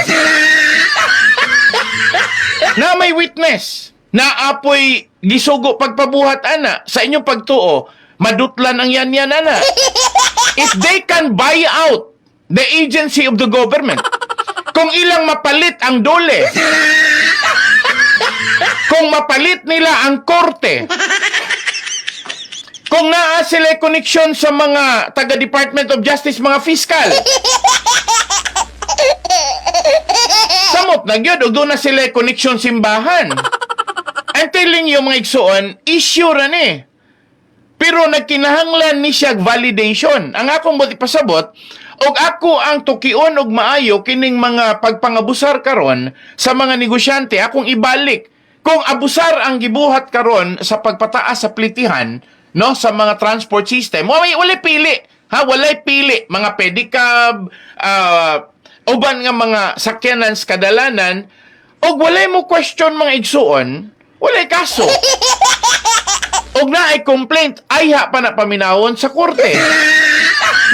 S1: Na may witness. Na apoy gisugo pagpabuhat, ana. Sa inyong pagtuo, madutlan ang yan, ana. If they can buy out the agency of the government, kung ilang mapalit ang dole, kung mapalit nila ang korte, kung naa sila connection sa mga taga-Department of Justice, mga fiskal, samot na gyud og doon na sila connection simbahan. I'm telling you, mga igsoon, issue ra ni. Pero nagkinahanglan ni siya validation. Ang akong buti pasabot, og ako ang tukion og maayo kining mga pagpangabusar karon sa mga negosyante, akong ibalik. Kung abusar ang gibuhat karon sa pagpataas sa plitihan, no, sa mga transport system, walay pili. Walay pili. Mga pedicab, uban nga mga sakyanan sa kadalanan, og walay mo question mga igsuon, walay kaso. Og na ay complaint, ayha pa na paminawon sa korte.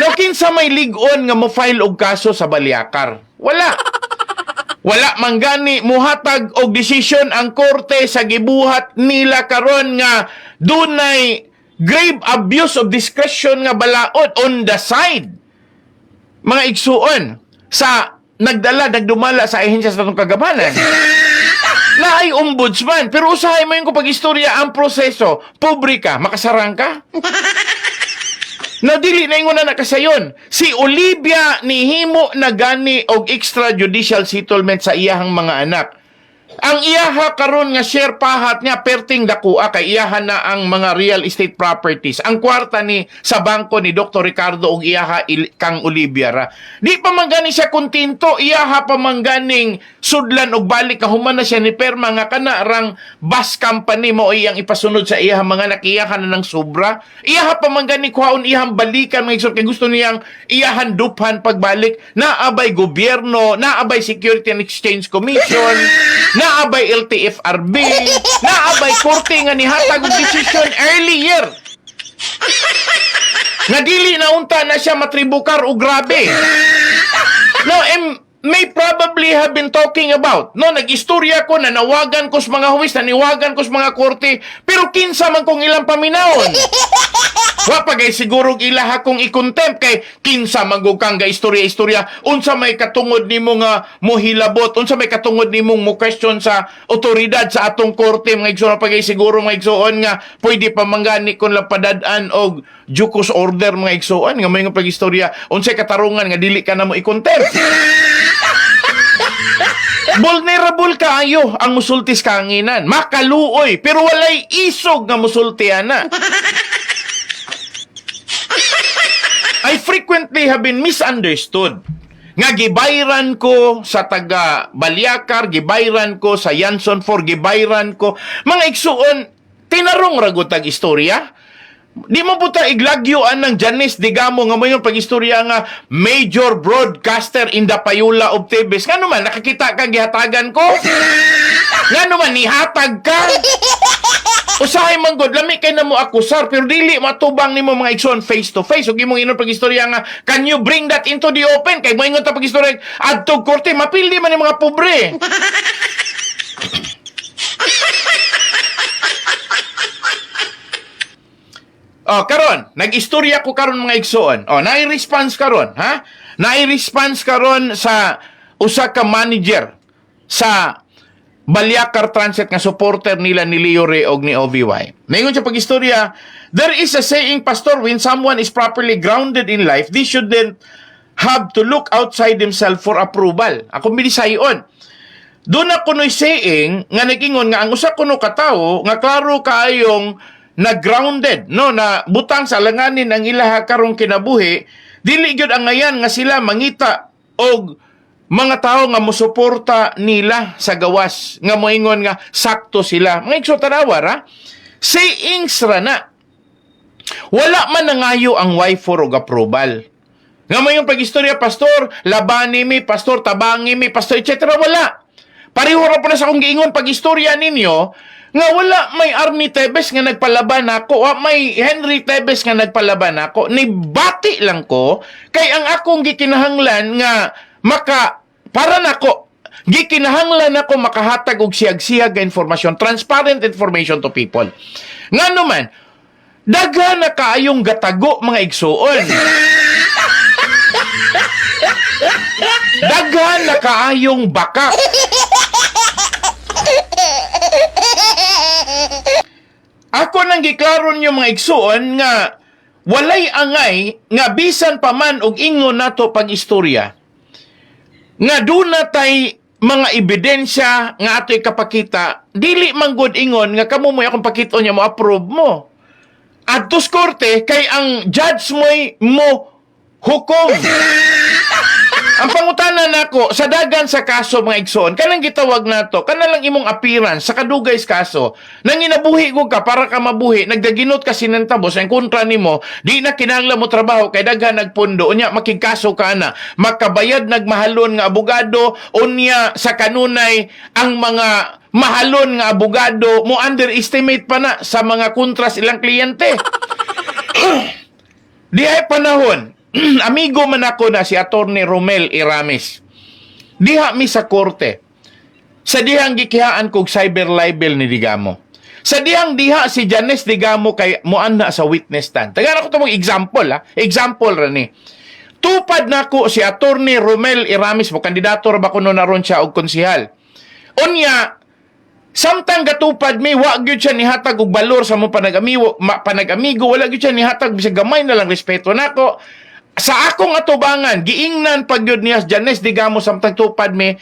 S1: No, kinsa may ligon nga mo file og kaso sa Baliakar? Wala. Wala man gani muhatag og desisyon ang korte sa gibuhat nila karon nga dunay grave abuse of discretion nga balaod on the side. Mga igsuon sa nagdumala sa ahensya sa tatong kagabanan. Na ay ombudsman, pero usahay mo yung kapag istorya ang proseso, pobre ka, makasarang ka? Na dili na ingon na nakasayon. Si Olivia nihimo na gani og extrajudicial settlement sa iyahang mga anak. Ang iyaha karon nga share pahat niya perting dakua kay iyaha na ang mga real estate properties. Ang kwarta ni sa bangko ni Dr. Ricardo og iyaha kang Olivia ra. Di pa man gani siya kontento, iyaha pa man ganing sudlan og balik ka human na siya ni perma nga kana rang bus company mo iyang ipasunod sa iyaha mga nakiyahan na ng sobra. Iyaha pa man gani kuhaon iyang balikan mga kay gusto niyang iyahan duphan pagbalik. Naabay gobyerno, naabay Security and Exchange Commission, naabay LTFRB, naabay korte nga nihatag og desisyon earlier. Nga dili na unta na siya matribukar og grabe. No, may probably have been talking about. No, nag-istorya ko, nanawagan ko sa mga huwis, naniwagan ko sa mga korte, pero kinsa man kong ilang paminawon. Wapagay siguro ilaha kong i-contempt kay kinsa man kang ga-istorya-istorya, unsa may katungod nimo nga mohilabot, unsa may katungod nimong mo question sa otoridad sa atong korte, mga igsoon, pagay siguro mga igsoon nga pwede pa manggani kon lapadad-an og jukos order mga igsoon nga may nga pag-istorya, unsay katarungan nga dili ka na mo i-contempt. Vulnerable kaayo ang musultis kanginan, makaluoy pero walay isog nga musulti ana. I frequently have been misunderstood. Nga gibayran ko sa taga Baliakar, gibayran ko sa Yanson 4, gibayran ko. Mga igsuon, tinarong ragutag istorya. Di mo po ta iglagyoan ng Janice Digamo nga mo yung pag-istorya nga major broadcaster in the Payula of Tebes. Nga naman, nakakita ka gihatagan ko? Nga naman, nihatag ka? Usahay man god, lami kay na mo akusar, pero dili matubang nimo mga igsoon face to face. Ug imong inon pag-istorya nga, can you bring that into the open? Kay mo ingon ta pag-istorya, adtog korte, mapildi man ni mga pobre. karon, nag-istorya ko karon mga igsoon. Nai-response karon, ha? Nai-response karon sa usa ka manager sa Balyakar Transit nga supporter nila ni Leo Ray og ni OVY. Naingon siya pag-istorya, there is a saying, Pastor, when someone is properly grounded in life, they shouldn't have to look outside themselves for approval. Ako bilisayon. Doon na kuno'y saying nga nagingon nga ang usa kuno ka tawo nga klaro kaayong na-grounded, no, na butang sa alanganin ang ilaha karong kinabuhi, dili gyud ang ngayan nga sila mangita og mga tao nga mosuporta nila sa gawas nga moingon nga sakto sila. Mga igso tarawar, ha? Sayings ra na. Wala man nangayo ang wife for og approval. Nga mo yung pag-istorya, Pastor, labani mi, Pastor, tabangi mi, Pastor, etc. Wala. Pareho ra po na sa akong giingon pag-istorya ninyo, nga wala may Arnie Tebes nga nagpalaban ako, may Henry Tebes nga nagpalaban ako. Nibati lang ko, kay ang akong gikinahanglan nga para nako, gikinahanglan ako makahatag og siyag-siyag nga informasyon, transparent information to people. Nga naman, daghan na kaayong gatago mga igsuon. Daghan na kaayong baka. Ako nang giklaron yung mga igsuon nga walay angay nga bisan pa man og ingon nato pag-istorya nga doon natay mga ebidensya nga ato'y kapakita, dili man gud ingon nga kamo mo akong pakita niya mo approve mo. Adtos korte kay ang judge mo hukom. Ang pangutanan nako sa dagan sa kaso mga igsoon, kanang gitawag nato, kanalang imong appearance sa kadugay sa kaso, nang inabuhi ko ka para ka mabuhi, nagdaginot ka sinantabos, ang kontra nimo, di na kinahanglan mo trabaho kay daghan nagpundo, unya makigkaso ka na, makabayad nagmahalon nga abogado, unya sa kanunay ang mga mahalon nga abogado mo underestimate pa na sa mga kontras ilang kliyente. Di ay panahon. Amigo man ako na si Attorney Romel Iramis. Diha mi sa korte. Sa dihang gikihaan kog cyber libel ni Digamo. Sa dihang diha si Janice Digamo kay muanna sa witness stand. Tagaan ako itong example, ha? Example ra ni. Tupad nako si Attorney Romel Iramis mo, kandidato ra ba kuno na ron siya og konsehal. Unya, samtang gatupad mi, wa gyud siya nihatag og balor sa mo panagamigo, wala gyud siya nihatag bisag gamay na lang respeto nako. Sa akong atubangan, giingnan pagyud niya Janice Digamo samtang tupad mi,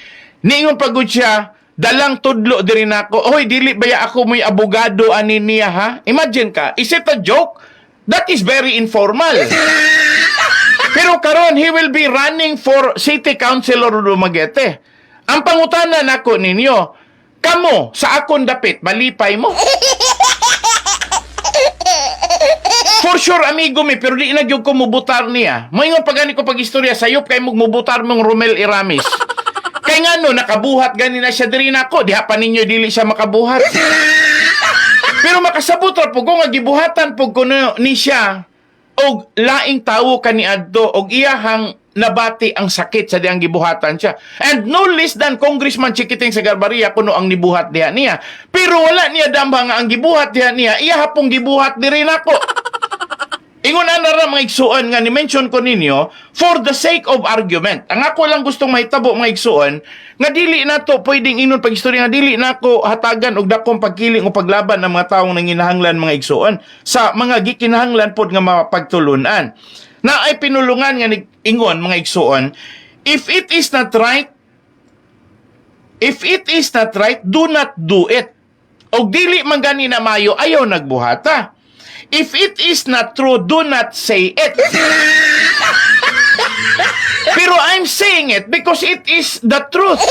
S1: niingon pagyud siya, dalang tudlo diri nako. Hoy, dili baya ako mo'y abogado ani niya, ha? Imagine ka, is it a joke? That is very informal. Pero karon he will be running for city councilor Dumaguete. Ang pangutana nako ninyo, kamo sa akong dapit malipay mo. For sure, amigo mi, pero di na gyud ko mubutar niya. Moingon pagani ko pag-istorya sayop kay mubutar mong Romel Iramis. Kay ngano nakabuhat gani na siya diri nako, diha pa ninyo dili siya makabuhat. Pero makasabot ra pug nga gibuhatan pug kuno ni siya og laing tawo kaniadto og iyahang nabati ang sakit sa diyang gibuhatan siya. And no less than Congressman Chiquiting Sagarbaria kuno ang nibuhat diha niya. Pero wala niya damba nga ang gibuhat diha niya, iya hapong gibuhat diri nako. Ingon na ra mga igsuon nga ni-mention ko ninyo for the sake of argument. Ang ako lang gustong mahitabo mga igsuon nga dili nato pwedeng inon pag-istorya nga dili nako hatagan og dakong pagkiling o paglaban ng mga taong nanginahanglan mga igsuon sa mga gikinahanglan pod nga mapagtulunan. Na ay pinulungan nga ingon mga igsuon, if it is not right, do not do it. Og dili man gani na mayo, ayaw nagbuhata. If it is not true, do not say it. Pero I'm saying it because it is the truth.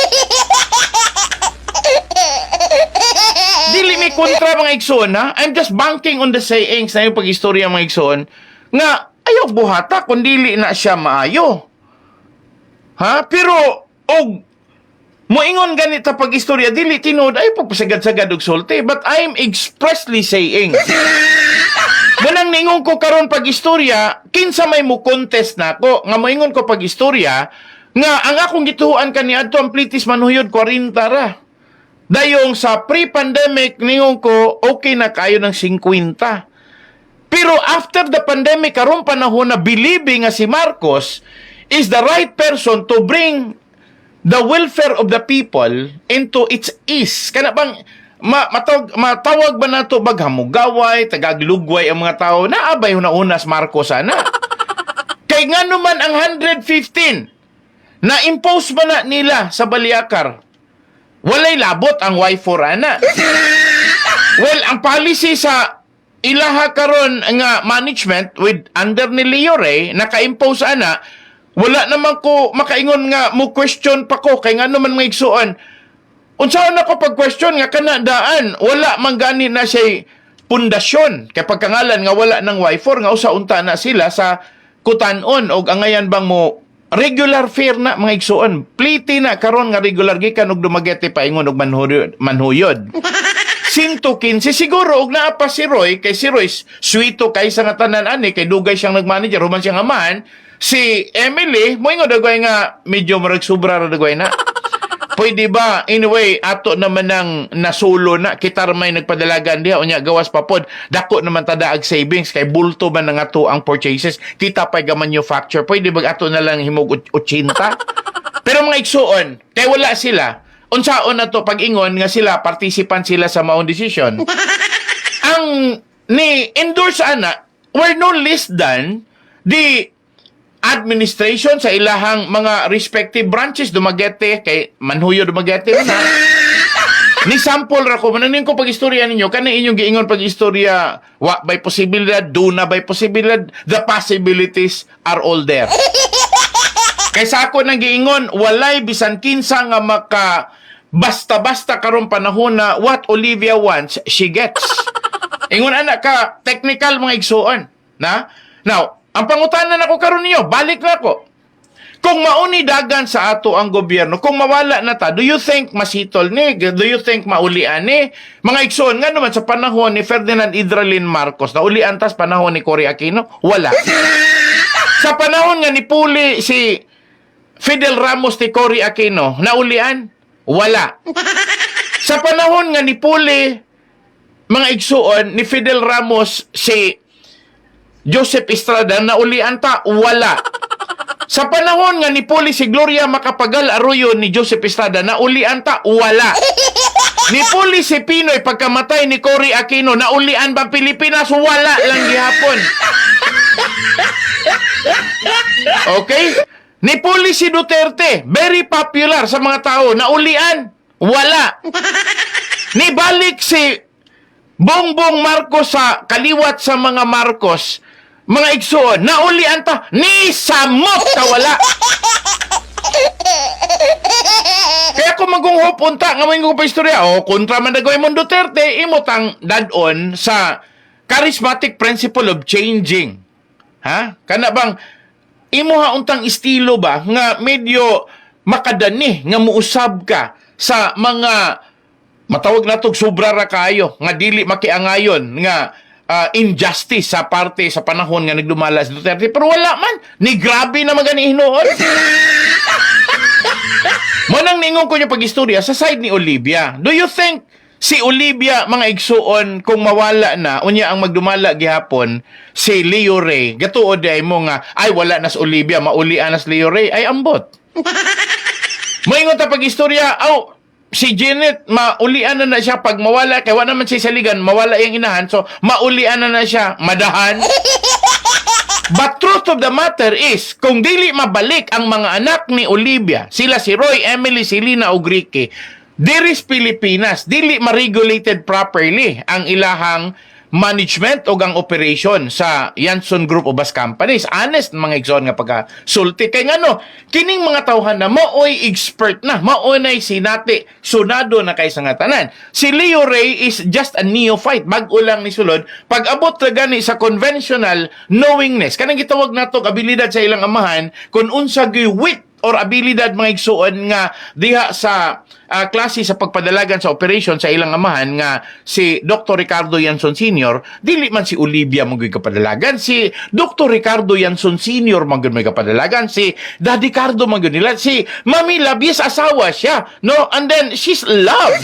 S1: Dili mi kontra mga igsoon, ha? I'm just banking on the sayings na yung pag-istorya mga igsoon nga ayaw buhata kung dili na siya maayo. Ha? Pero og moingon ganita pag-istorya dili tinod ay pagpasagad-sagad og sulti, but I'm expressly saying munang ningon ko karon pag-istorya, kinsa may mo contest nako nga moingon ko pag-istorya nga ang akong gituhuan kaniadto ang plitis manuyod 40 ra. Dayong sa pre-pandemic ningon ko okay na kayo ng 50. Pero after the pandemic, karong panahon na believing nga si Marcos is the right person to bring the welfare of the people into its ease. Kana bang matawag ba nato baghamugaway, tagaglugway ang mga tao na abay una-unas Marcos ana. Kay nga naman ang 115 na impose ba na nila sa Baliakar. Walay labot ang Y4 ana. Well, ang policy sa ilaha karon nga management with under ni Leo Ray naka-impose ana, wala naman ko makaingon nga mo question pa ko kay nga naman may igsuon. Unsaon ako pag-question nga kanadaan, wala man gani na siya pundasyon. Kay pagkangalan nga wala ng Y4 nga usa-unta na sila sa kutanon og angayan bang mo regular fare na mga igsuon. Pliti na karon nga regular gikan og dumagete paingon og manhuyod. 115 siguro og naa pa si Roy kay si Roy sweeto kay sa nga tanan ani kay dugay siyang nagmanager human siyang amahan. Si Emily moingon dagway nga medyo marag sobra ra dagway na. Pwede ba? Anyway, ato naman ng nasulo na. Kita may nagpadalagan diha. Unya, gawas pa pod. Dako naman tadaag savings. Kay bulto man nga to ang purchases. Kita pa'y manufacture. Pwede ba ato na lang himog 80? Pero mga igsuon, kay wala sila. Unsaon na to pag-ingon nga sila, participant sila sa maong decision. Ang ni-endorse ana, were no less than the administration sa ilahang mga respective branches Dumaguete kay Manhuyo Dumaguete na ni sample ra ko mananin ko pag-istorya ninyo kanang inyong giingon pag-istorya wa by posibilidad do na by posibilidad the possibilities are all there kay sa ako nang giingon walay bisan kinsa nga maka basta-basta karon panahon na what Olivia wants she gets ingon ana ka technical mga igsuon na now ang pangutanan ako karon niyo, balik na ako. Kung mauni dagan sa ato ang gobyerno, kung mawala na ta, do you think masitol ni? Do you think maulian ni? Mga igsoon nga naman sa panahon ni Ferdinand Idralin Marcos, na ulian tas panahon ni Cory Aquino, wala. Sa panahon nga ni Puli si Fidel Ramos ni Cory Aquino, naulian? Wala. Sa panahon nga ni Puli, mga igsoon, ni Fidel Ramos si Joseph Estrada na ulian ta, wala. Sa panahon nga ni Puli si Gloria Macapagal Arroyo ni Joseph Estrada na ulian ta, wala. Ni Puli si Pinoy pagkamatay ni Cory Aquino na ulian ba Pilipinas, wala lang gihapon. Okay? Ni Puli si Duterte, very popular sa mga tao, na ulian, wala. Ni balik si Bongbong Marcos sa kaliwat sa mga Marcos, mga igsuon, naulian ta, ni samot kawala. Kaya kung magunghup unta, nga mo pa istorya, kontra man nagawin mo Duterte, imotang dadon sa charismatic principle of changing. Ha? Kana bang, imuha untang estilo ba, nga medyo makadani, nga muusab ka sa mga matawag na tog sobra ra kayo nga dili makiangayon nga injustice sa parte sa panahon nga nagdumala si Duterte pero wala man ni grabe na magani hinuon. Mo nang ningon ko yung pag-istorya sa side ni Olivia. Do you think si Olivia mga igsuon kung mawala na unya ang magdumala gihapon si Leo Ray gatuod ay mo nga ay wala na si Olivia maulian na si Leo Ray ay ambot. Moingon ta pag-istorya si Janet, maulian na siya pag mawala, kaya wala naman siya saligan, mawala yung inahan, so maulian na siya, madahan. But truth of the matter is, kung dili mabalik ang mga anak ni Olivia, sila si Roy, Emily, si Lina, o Ricky, there is Pilipinas, dili ma-regulated properly ang ilahang management o ang operation sa Yanson Group of Bus Companies. Honest mga igsoon nga pagka-sulti. Kaya nga no, kining mga tawhan na maoy expert na, maoy sinati, sunado na kay sa nga tanan. Si Leo Ray is just a neophyte. Bag-o lang ni sulod. Pag-abot na gani sa conventional knowingness, kanang gitawag na to abilidad sa ilang amahan, kung unsa wit or abilidad mga igsuon nga diha sa klase sa pagpadalagan sa operation sa ilang amahan nga si Dr. Ricardo Yanson Sr. dili man si Olivia magay kapadalagan, si Dr. Ricardo Yanson Sr. magay kapadalagan, si Daddy Cardo magay nila, si Mami Labies asawa siya, no? And then she's loved.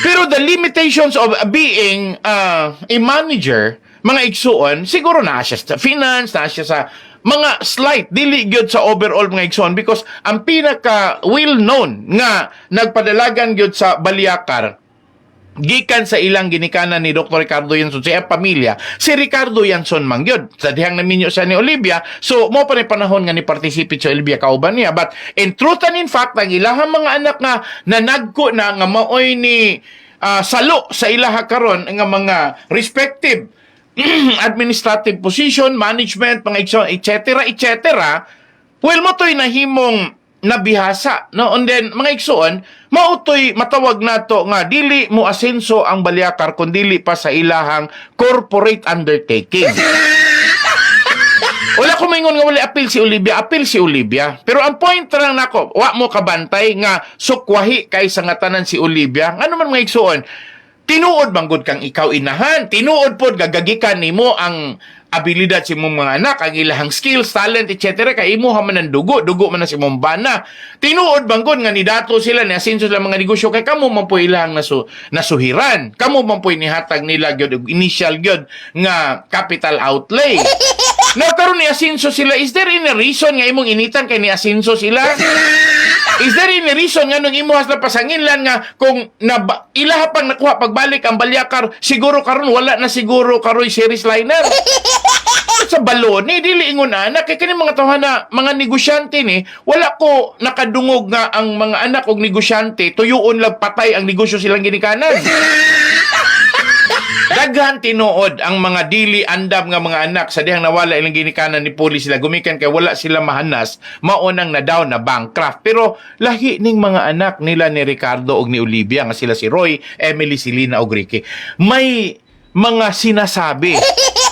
S1: Pero the limitations of being a manager, mga igsuon, siguro na siya sa finance, na siya sa mga slight, dili gyud sa overall mga igsuon, because ang pinaka well-known nga nagpadalagan gyud sa Baliakar, gikan sa ilang ginikanan ni Dr. Ricardo Yanson sa iyang pamilya, si Ricardo Yanson mangyod. Sa dihang naminyo siya ni Olivia, so mo pa ni panahon nga ni participate sa Olivia kauban niya. But in truth and in fact, ang ilahang mga anak nga nanagko na nga maoy ni salo sa ilaha karon nga mga respective administrative position, management, mga etc., etc., well, mo to'y nahimong nabihasa, no? And then, mga igsoon, mautoy matawag na to nga, dili mo asenso ang Baliakar kung dili pa sa ilahang corporate undertaking. Wala ko maingon nga wala appeal si Olivia. Pero ang point lang nako, wa mo kabantay nga sukwahi kay sa ngatanan si Olivia. Ano man mga igsoon, tinuod banggod kang ikaw inahan, tinuod pod gagagikan nimo ang abilidad si mong mga anak, ang ilahang skills, talent, etc. Kay imo man ang dugo man na si mong bana. Tinuod banggod nga ni dato sila, ni asenso sila mga negosyo, kay kamo man po ilahang nasuhiran. Kamo man po inihatag nila gyud initial gyud nga capital outlay. No, karon ni asenso sila, is there any reason nga imong initan kay ni asenso sila? Is there any reason nga nung imuhas na pasanginlan nga kung ilaha pang nakuha pagbalik ang Baliakar, siguro karon wala na siguro karoy series liner. Sa balon ni dili ingon anak kay kini mga tawhana mga negosyante ni wala ko nakadungog nga ang mga anak og negosyante tuyoon lang patay ang negosyo silang ginikanan. Daghan tinuod ang mga dili andam nga mga anak sa dihang nawala ilang ginikanan ni pulis sila gumikan kay wala sila mahanas maunang na down na bankrupt. Pero lahi ning mga anak nila ni Ricardo ug ni Olivia nga sila si Roy, Emily, Silina ug Ricky, may mga sinasabi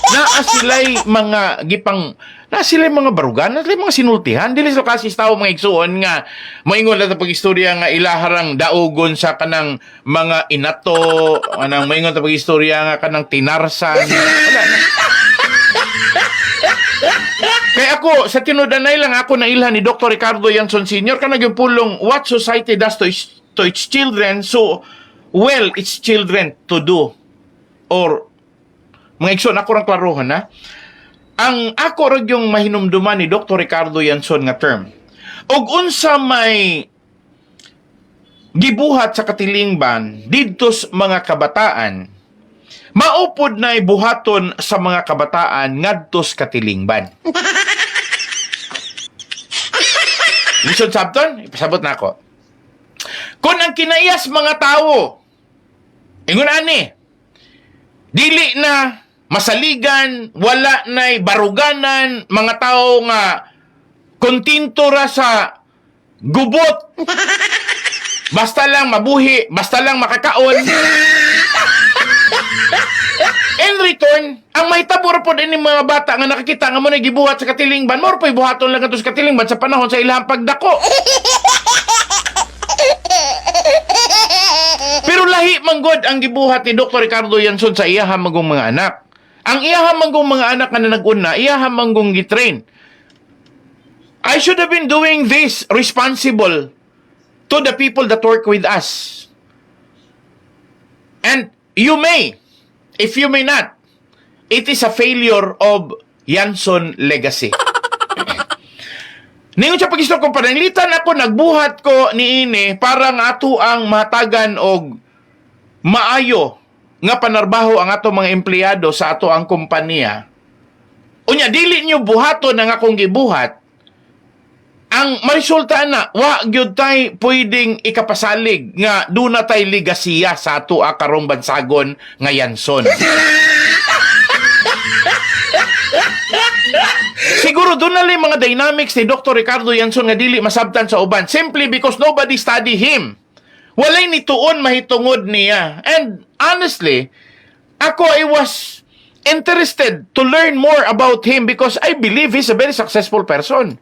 S1: na sila'y mga gipang na sila'y mga barugan, na sila'y mga sinultihan, dili sila kasi tao mga igsuon nga moingon lang ta pag-istorya nga ilaharang daugon sa kanang mga inato, anang moingon ta pag-istorya nga kanang tinarsan. Wala na. Kaya ako, sa tinudanay lang ako na ilhan ni Dr. Ricardo Yanson Sr. kanang yung pulong what society does to its children, so well, its children to do. Or mga igsoon, ako rang klarohan na. Ang ako rag yung mahinumduman ni Dr. Ricardo Yanson nga term. Og unsa may gibuhat sa katilingban didtos mga kabataan, maupod na buhaton sa mga kabataan ngadtos katilingban. Lisod sabton, ipasabot na ako. Kung ang kinayas mga tao, ingon ani, dili na masaligan, wala na'y baruganan, mga tao nga kontinto ra sa gubot. Basta lang mabuhi, basta lang makakaon. In return, ang mahitabo po din ng mga bata nga nakakita nga mo na gibuhat sa katilingban, more po'y buhaton lang ito sa katilingban sa panahon sa ilahang pagdako. Pero lahi manggod ang gibuhat ni Dr. Ricardo Yanson sa iyahang manggong mga anak. Ang iyahang manggong mga anak na nag-una, iyahang manggong gitrain. I should have been doing this responsible to the people that work with us. And you may, if you may not, it is a failure of Yanson legacy. Ningon siya pag-istorya kong pananglitan ako, nagbuhat ko ni ini para nga ato ang matagan og maayo nga panarbaho ang ato mga empleyado sa ato ang kompanya. Unya, dili nyo buhaton ang akong gibuhat, ang marisulta na, wa gyud tay pwedeng ikapasalig nga duna tay ligasiya sa ato karong bansagon nga Yanson. Siguro doon na lang mga dynamics ni Dr. Ricardo Yanson nga dili masabtan sa uban simply because nobody study him. Walay nituon mahitungod niya. And honestly, I was interested to learn more about him because I believe he's a very successful person.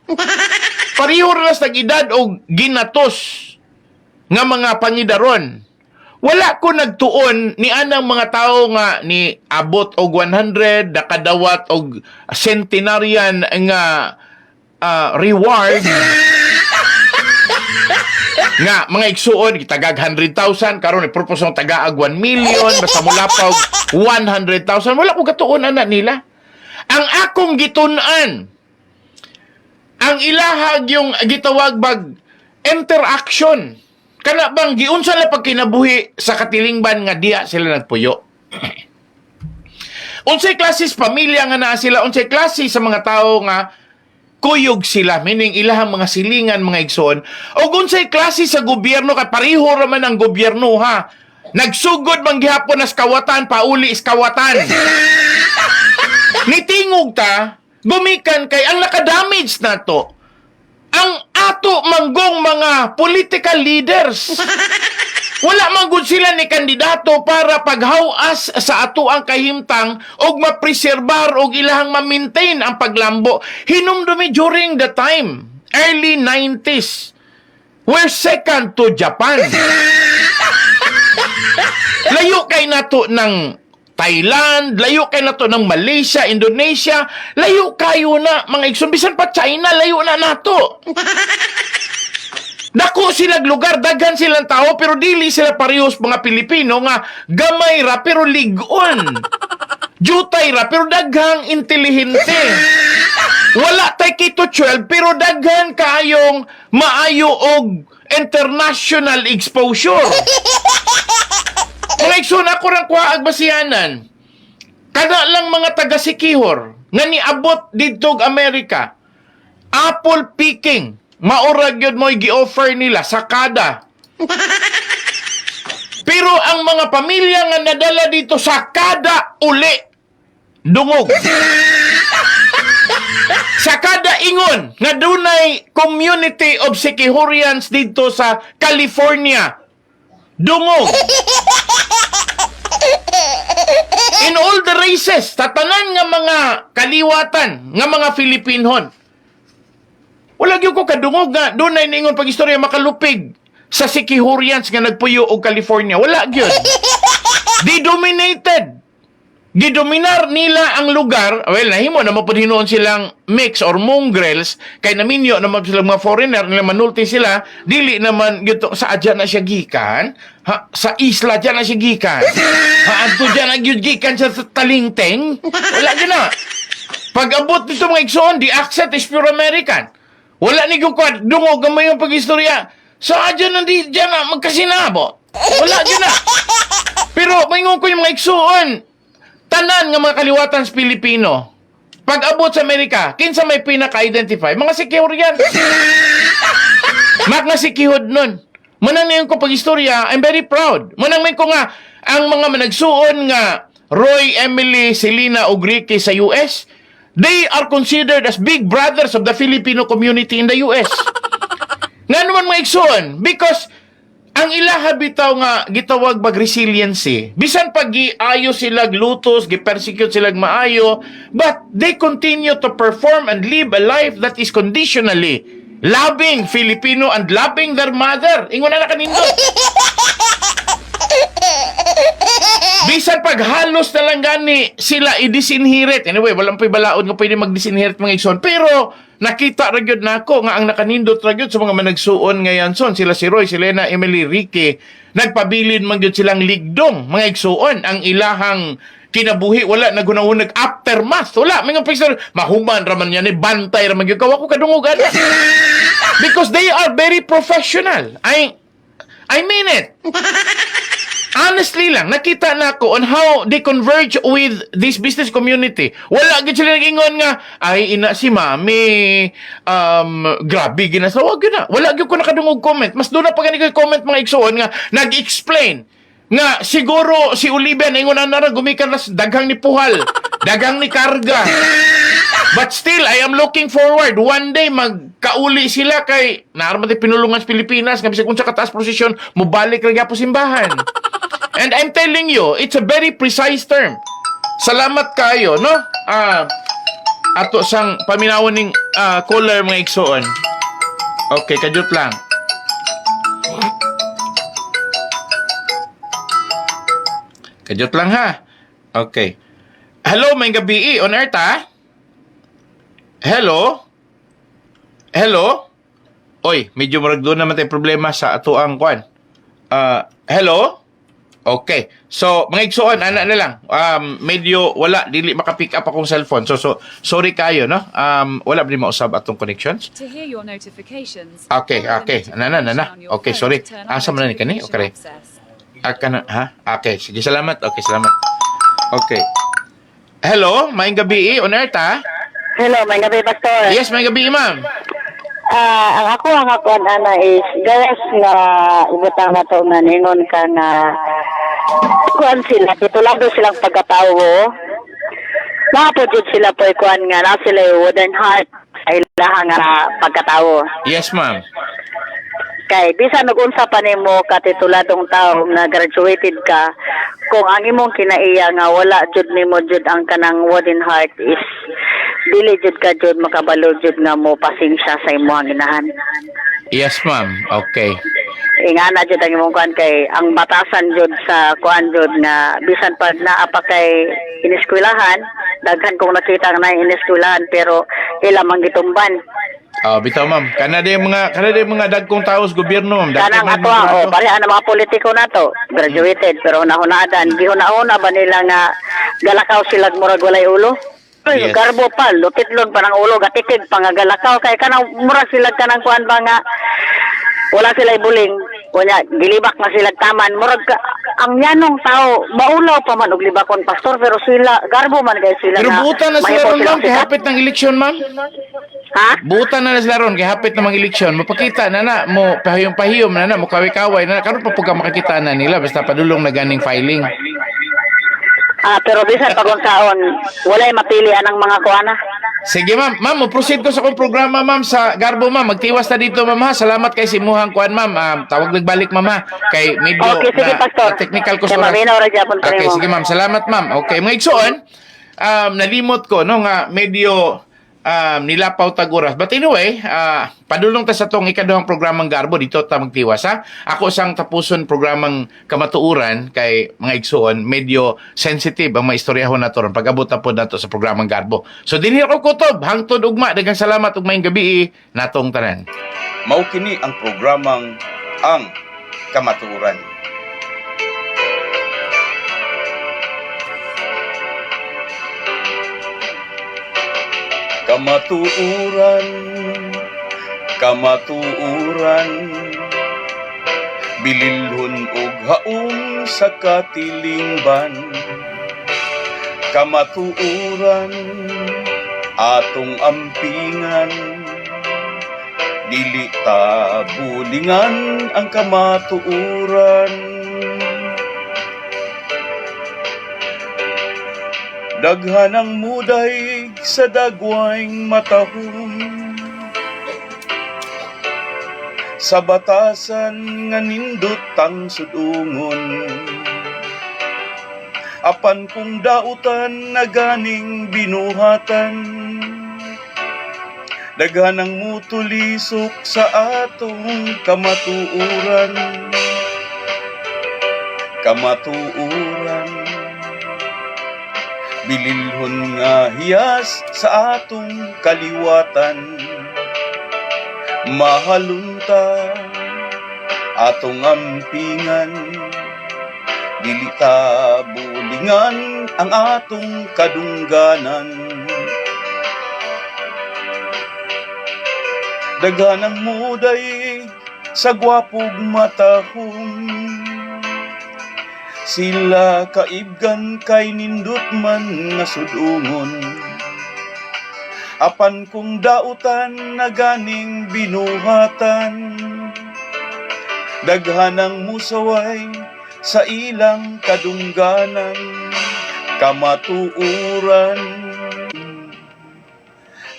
S1: Pareho ras nag-edad o ginatos nga mga pangidaron. Wala ko nagtuon ni anang mga tao nga ni abot og 100 nakadawat og centenarian nga reward nga mga igsuon gitagag 100,000 karon i-propose ng tagaag 1 million basta mula pa og 100,000 wala ko gatuon ana nila. Ang akong gitun-an ang ilahag yung gitawag bag interaction. Kana bang giunsa la pagkinabuhi sa katilingban nga diya sila nagpuyo. Unsay klases pamilya nga naa sila, unsay klase sa mga tao nga kuyog sila, meaning ilahang mga silingan, mga igsoon. O unsay klase sa gobyerno, kay pareho raman ang gobyerno, ha? Nagsugod man gihapon as kawatan, pauli is kawatan. Nitingog ta, gumikan kay ang nakadamage na to, ang ato manggong mga political leaders. Wala man gud sila ni kandidato para paghawas sa ato ang kahimtang og mapreserbar og ilahang ma-maintain ang paglambo. Hinumdumi during the time, early 90s. We're second to Japan. Layo kay nato ng Thailand, layo kay nato ng Malaysia, Indonesia, layo kayo na mga igsoon, bisan pa China, layo na nato. Dako silang lugar, daghan silang tao, pero dili sila parehos mga Pilipino nga gamay ra pero ligon. Jutay ra pero daghang intelihente. Wala tay kito 12 pero daghan kaayong maayo og international exposure. Mga igsoon ako rang kuha agbasihanan. Kada lang mga taga-Sikihor nga niabot didtog Amerika. Apple picking. Maurag yun mo gi-offer nila sa kada. Pero ang mga pamilya nga nadala dito sa kada uli, dungog. Sa kada ingon, nga dunay community of Sikihorians dito sa California, dungog. In all the races, tatanan nga mga kaliwatan, nga mga Filipinhon, wala gyud ko kadungog nga doon ay ningon pag-istorya makalupig sa Sikihorians nga nagpuyo og California. Wala gyud. Di-dominated. Gidominar nila ang lugar. Well, nahimo naman po hinuon silang mix or mongrels kay naminyo naman sila mga foreigner nila manulti sila. Dili naman gyud sa adya na siya gikan. Ha, sa isla dyan na siya gikan. Ha, adto dyan ang gyud gikan sa Talingteng. Wala gyud na. Pag abot dito mga igsoon, the accent is pure American. Wala ni gukad, dungog gamay yung pag-istorya. Sa dyan nandi dyan na magkasinabo. Wala dyan na. Pero mayroon ko yung mga igsuon. Tanan nga mga kaliwatan sa Pilipino. Pag abot sa Amerika, kinsa may pinaka-identify? Mga Sikihorian. Mga Sikihod nun. Manang ngayon ko pag-istorya, I'm very proud. Manang may ko nga, ang mga managsuon nga Roy, Emily, Selena, o Ricky sa US, they are considered as big brothers of the Filipino community in the US. Nga naman mga igsoon, because ang ilaha bitaw nga gitawag bag resiliency, bisan pag giayo sila glutos, gi-persecute sila maayo, but they continue to perform and live a life that is conditionally loving Filipino and loving their mother. Ingon na kanindot. Bisan pag halos na lang gani sila i-disinherit. Anyway, walang pibalaod nga pwede mag-disinherit mga igsoon. Pero nakita ra gyud nako nga ang nakanindot ra gyud sa mga managsuon ngayon son. Sila si Roy, Selena, Emily, Ricky. Nagpabilin man gyud silang ligdong mga igsuon. Ang ilahang kinabuhi wala nagunahunag aftermath. Wala mga picture mahuman ra man yan bantay ra man gyud kawa ko kadungogan. Because they are very professional. I mean it. Honestly lang, nakita na ako on how they converge with this business community. Wala gid sila nag-ingon nga, ay ina si mami, grabe ginasawa. Wag yun na. Wala gid ko nakadungog comment. Mas doon na pa ganito comment mga igsoon nga, nag-explain nga siguro si Olivia na ingon na gumikan na daghang ni Puhal, daghang ni Karga. But still, I am looking forward. One day, magkauli sila kay naarman tayo pinulungan sa Pilipinas. Kasi kung sa kataas posisyon, mubalik rin po simbahan. And I'm telling you, it's a very precise term. Salamat kayo, no? Ato sang paminawon ning caller mga igsoon. Okay, kadyot lang. Kadyot lang ha. Okay. Hello, may gabi on air ta? Hello? Hello? Oy, medyo marag doon naman tayo problema sa ato ang kwan. Hello? Okay. So, mga igsoon, ana na lang. Medyo wala, dili maka-pick up akong cellphone. So sorry kayo, no? Wala ba din mausab atong connections?
S3: To hear your notifications.
S1: Okay. Nana. Okay, sorry. Asa man ni kani? Okay. Okay, sige, salamat. Okay, salamat. Okay. Hello, maayong gabi on air ta?
S4: Hello, may gabi, Pastor.
S1: Yes, maayong gabi, ma'am.
S4: Ang ako ana is gawas nga ibutang na to nga ningon ka nga kuan sila, titulado silang pagkatawo. Napudjud sila po kuan nga na sila wooden heart sa ilang nga pagkatawo.
S1: Yes, ma'am.
S4: Kay bisan nag-unsa pa nimo ka tituladong tao na graduated ka, kung ang imong kinaiya nga wala jud nimo jud ang kanang wooden heart is dili jud ka jud makabalo jud nga mo pasensya sa imong ginahan.
S1: Yes, ma'am. Okay.
S4: Ingana jud ang imong kuan kay ang batasan jud sa kuan jud nga bisan pag naa pa kay ineskwelahan, daghan kong nakita na ineskwelahan pero ila man gitumban.
S1: Bitaw, ma'am. Kana day mga dagkong taos gobyerno, ma'am.
S4: Kanang ato pare ang mga politiko nato graduated pero nahunadan gihuna-una ba nila nga galakaw sila murag walay ulo.
S1: Yes.
S4: Garbo pa, lutitlon pa ng ulo, gatikig pa nga galakaw kay kanang murag sila kanang kuan ba nga wala sila ibuling. Kunya gilibak na sila taman murag ang yanong tao maulaw pa man og libakon pastor pero sila garbo man kay sila.
S1: Pero buutan na sila ron, ma'am, kay hapit ng eleksyon, ma'am.
S4: Ha?
S1: Buutan na sila ron, kay hapit ng mga eleksyon. Mapakita na mo pahiyom na mo kaway-kaway na karon pa pagka makakita na nila basta padulong na ganing filing.
S4: Pero bisan pagunsaon walay mapili anang mga kuana.
S1: Sige, ma'am. Ma'am, mo-proceed ko sa akong programa, ma'am, sa Garbo, ma'am. Magtiwas na dito, ma'am, ha. Salamat kay simuhang kuan, ma'am. Tawag nagbalik, ma'am, ha. Kay medyo
S4: Okay, sige, Pastor.
S1: technical ko
S4: Kaya maminaw ra gyapon pa
S1: Okay,
S4: nimo.
S1: sige, ma'am. Salamat, ma'am. Okay, mga igsoon, nalimot ko, no, nga medyo nilapaw taguras. But anyway, padulong ta sa tong ikaduhang programang Garbo dito ta magtiwas, ha. Ako sang tapuson programang kamatuuran kay mga igsoon, medyo sensitive ang mga istoryahon nato ron pag-abot na po nato sa programang Garbo. So dinhi ako kutob, hangtod ugma, daghang salamat ug maayong gabi natong tanan.
S2: Mao kini ang programang Ang Kamatuoran. Kamatuoran, kamatuoran, bililhon og haom sa katilingban. Kamatuoran, atong ampingan, dili ta bulingan ang kamatuoran. Daghan ang muday sa dagwayng matahon, sa batasan nga nindot ang sudungon. Apan kung dautan na ganing binuhatan, daghan ang mutulisok sa atong kamatuoran. Kamatuoran, bililhon nga hiyas sa atong kaliwatan. Mahalunta atong ampingan, dili ta bulingan ang atong kadungganan. Daghan ang muday sa gwapog matahong, sila kaibgan kay nindot man nga sudungon. Apan kung dautan na ganing binuhatan, daghan ang musaway sa ilang kadungganan. Kamatuoran,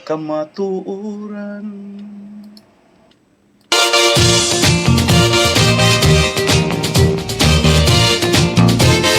S2: kamatuoran.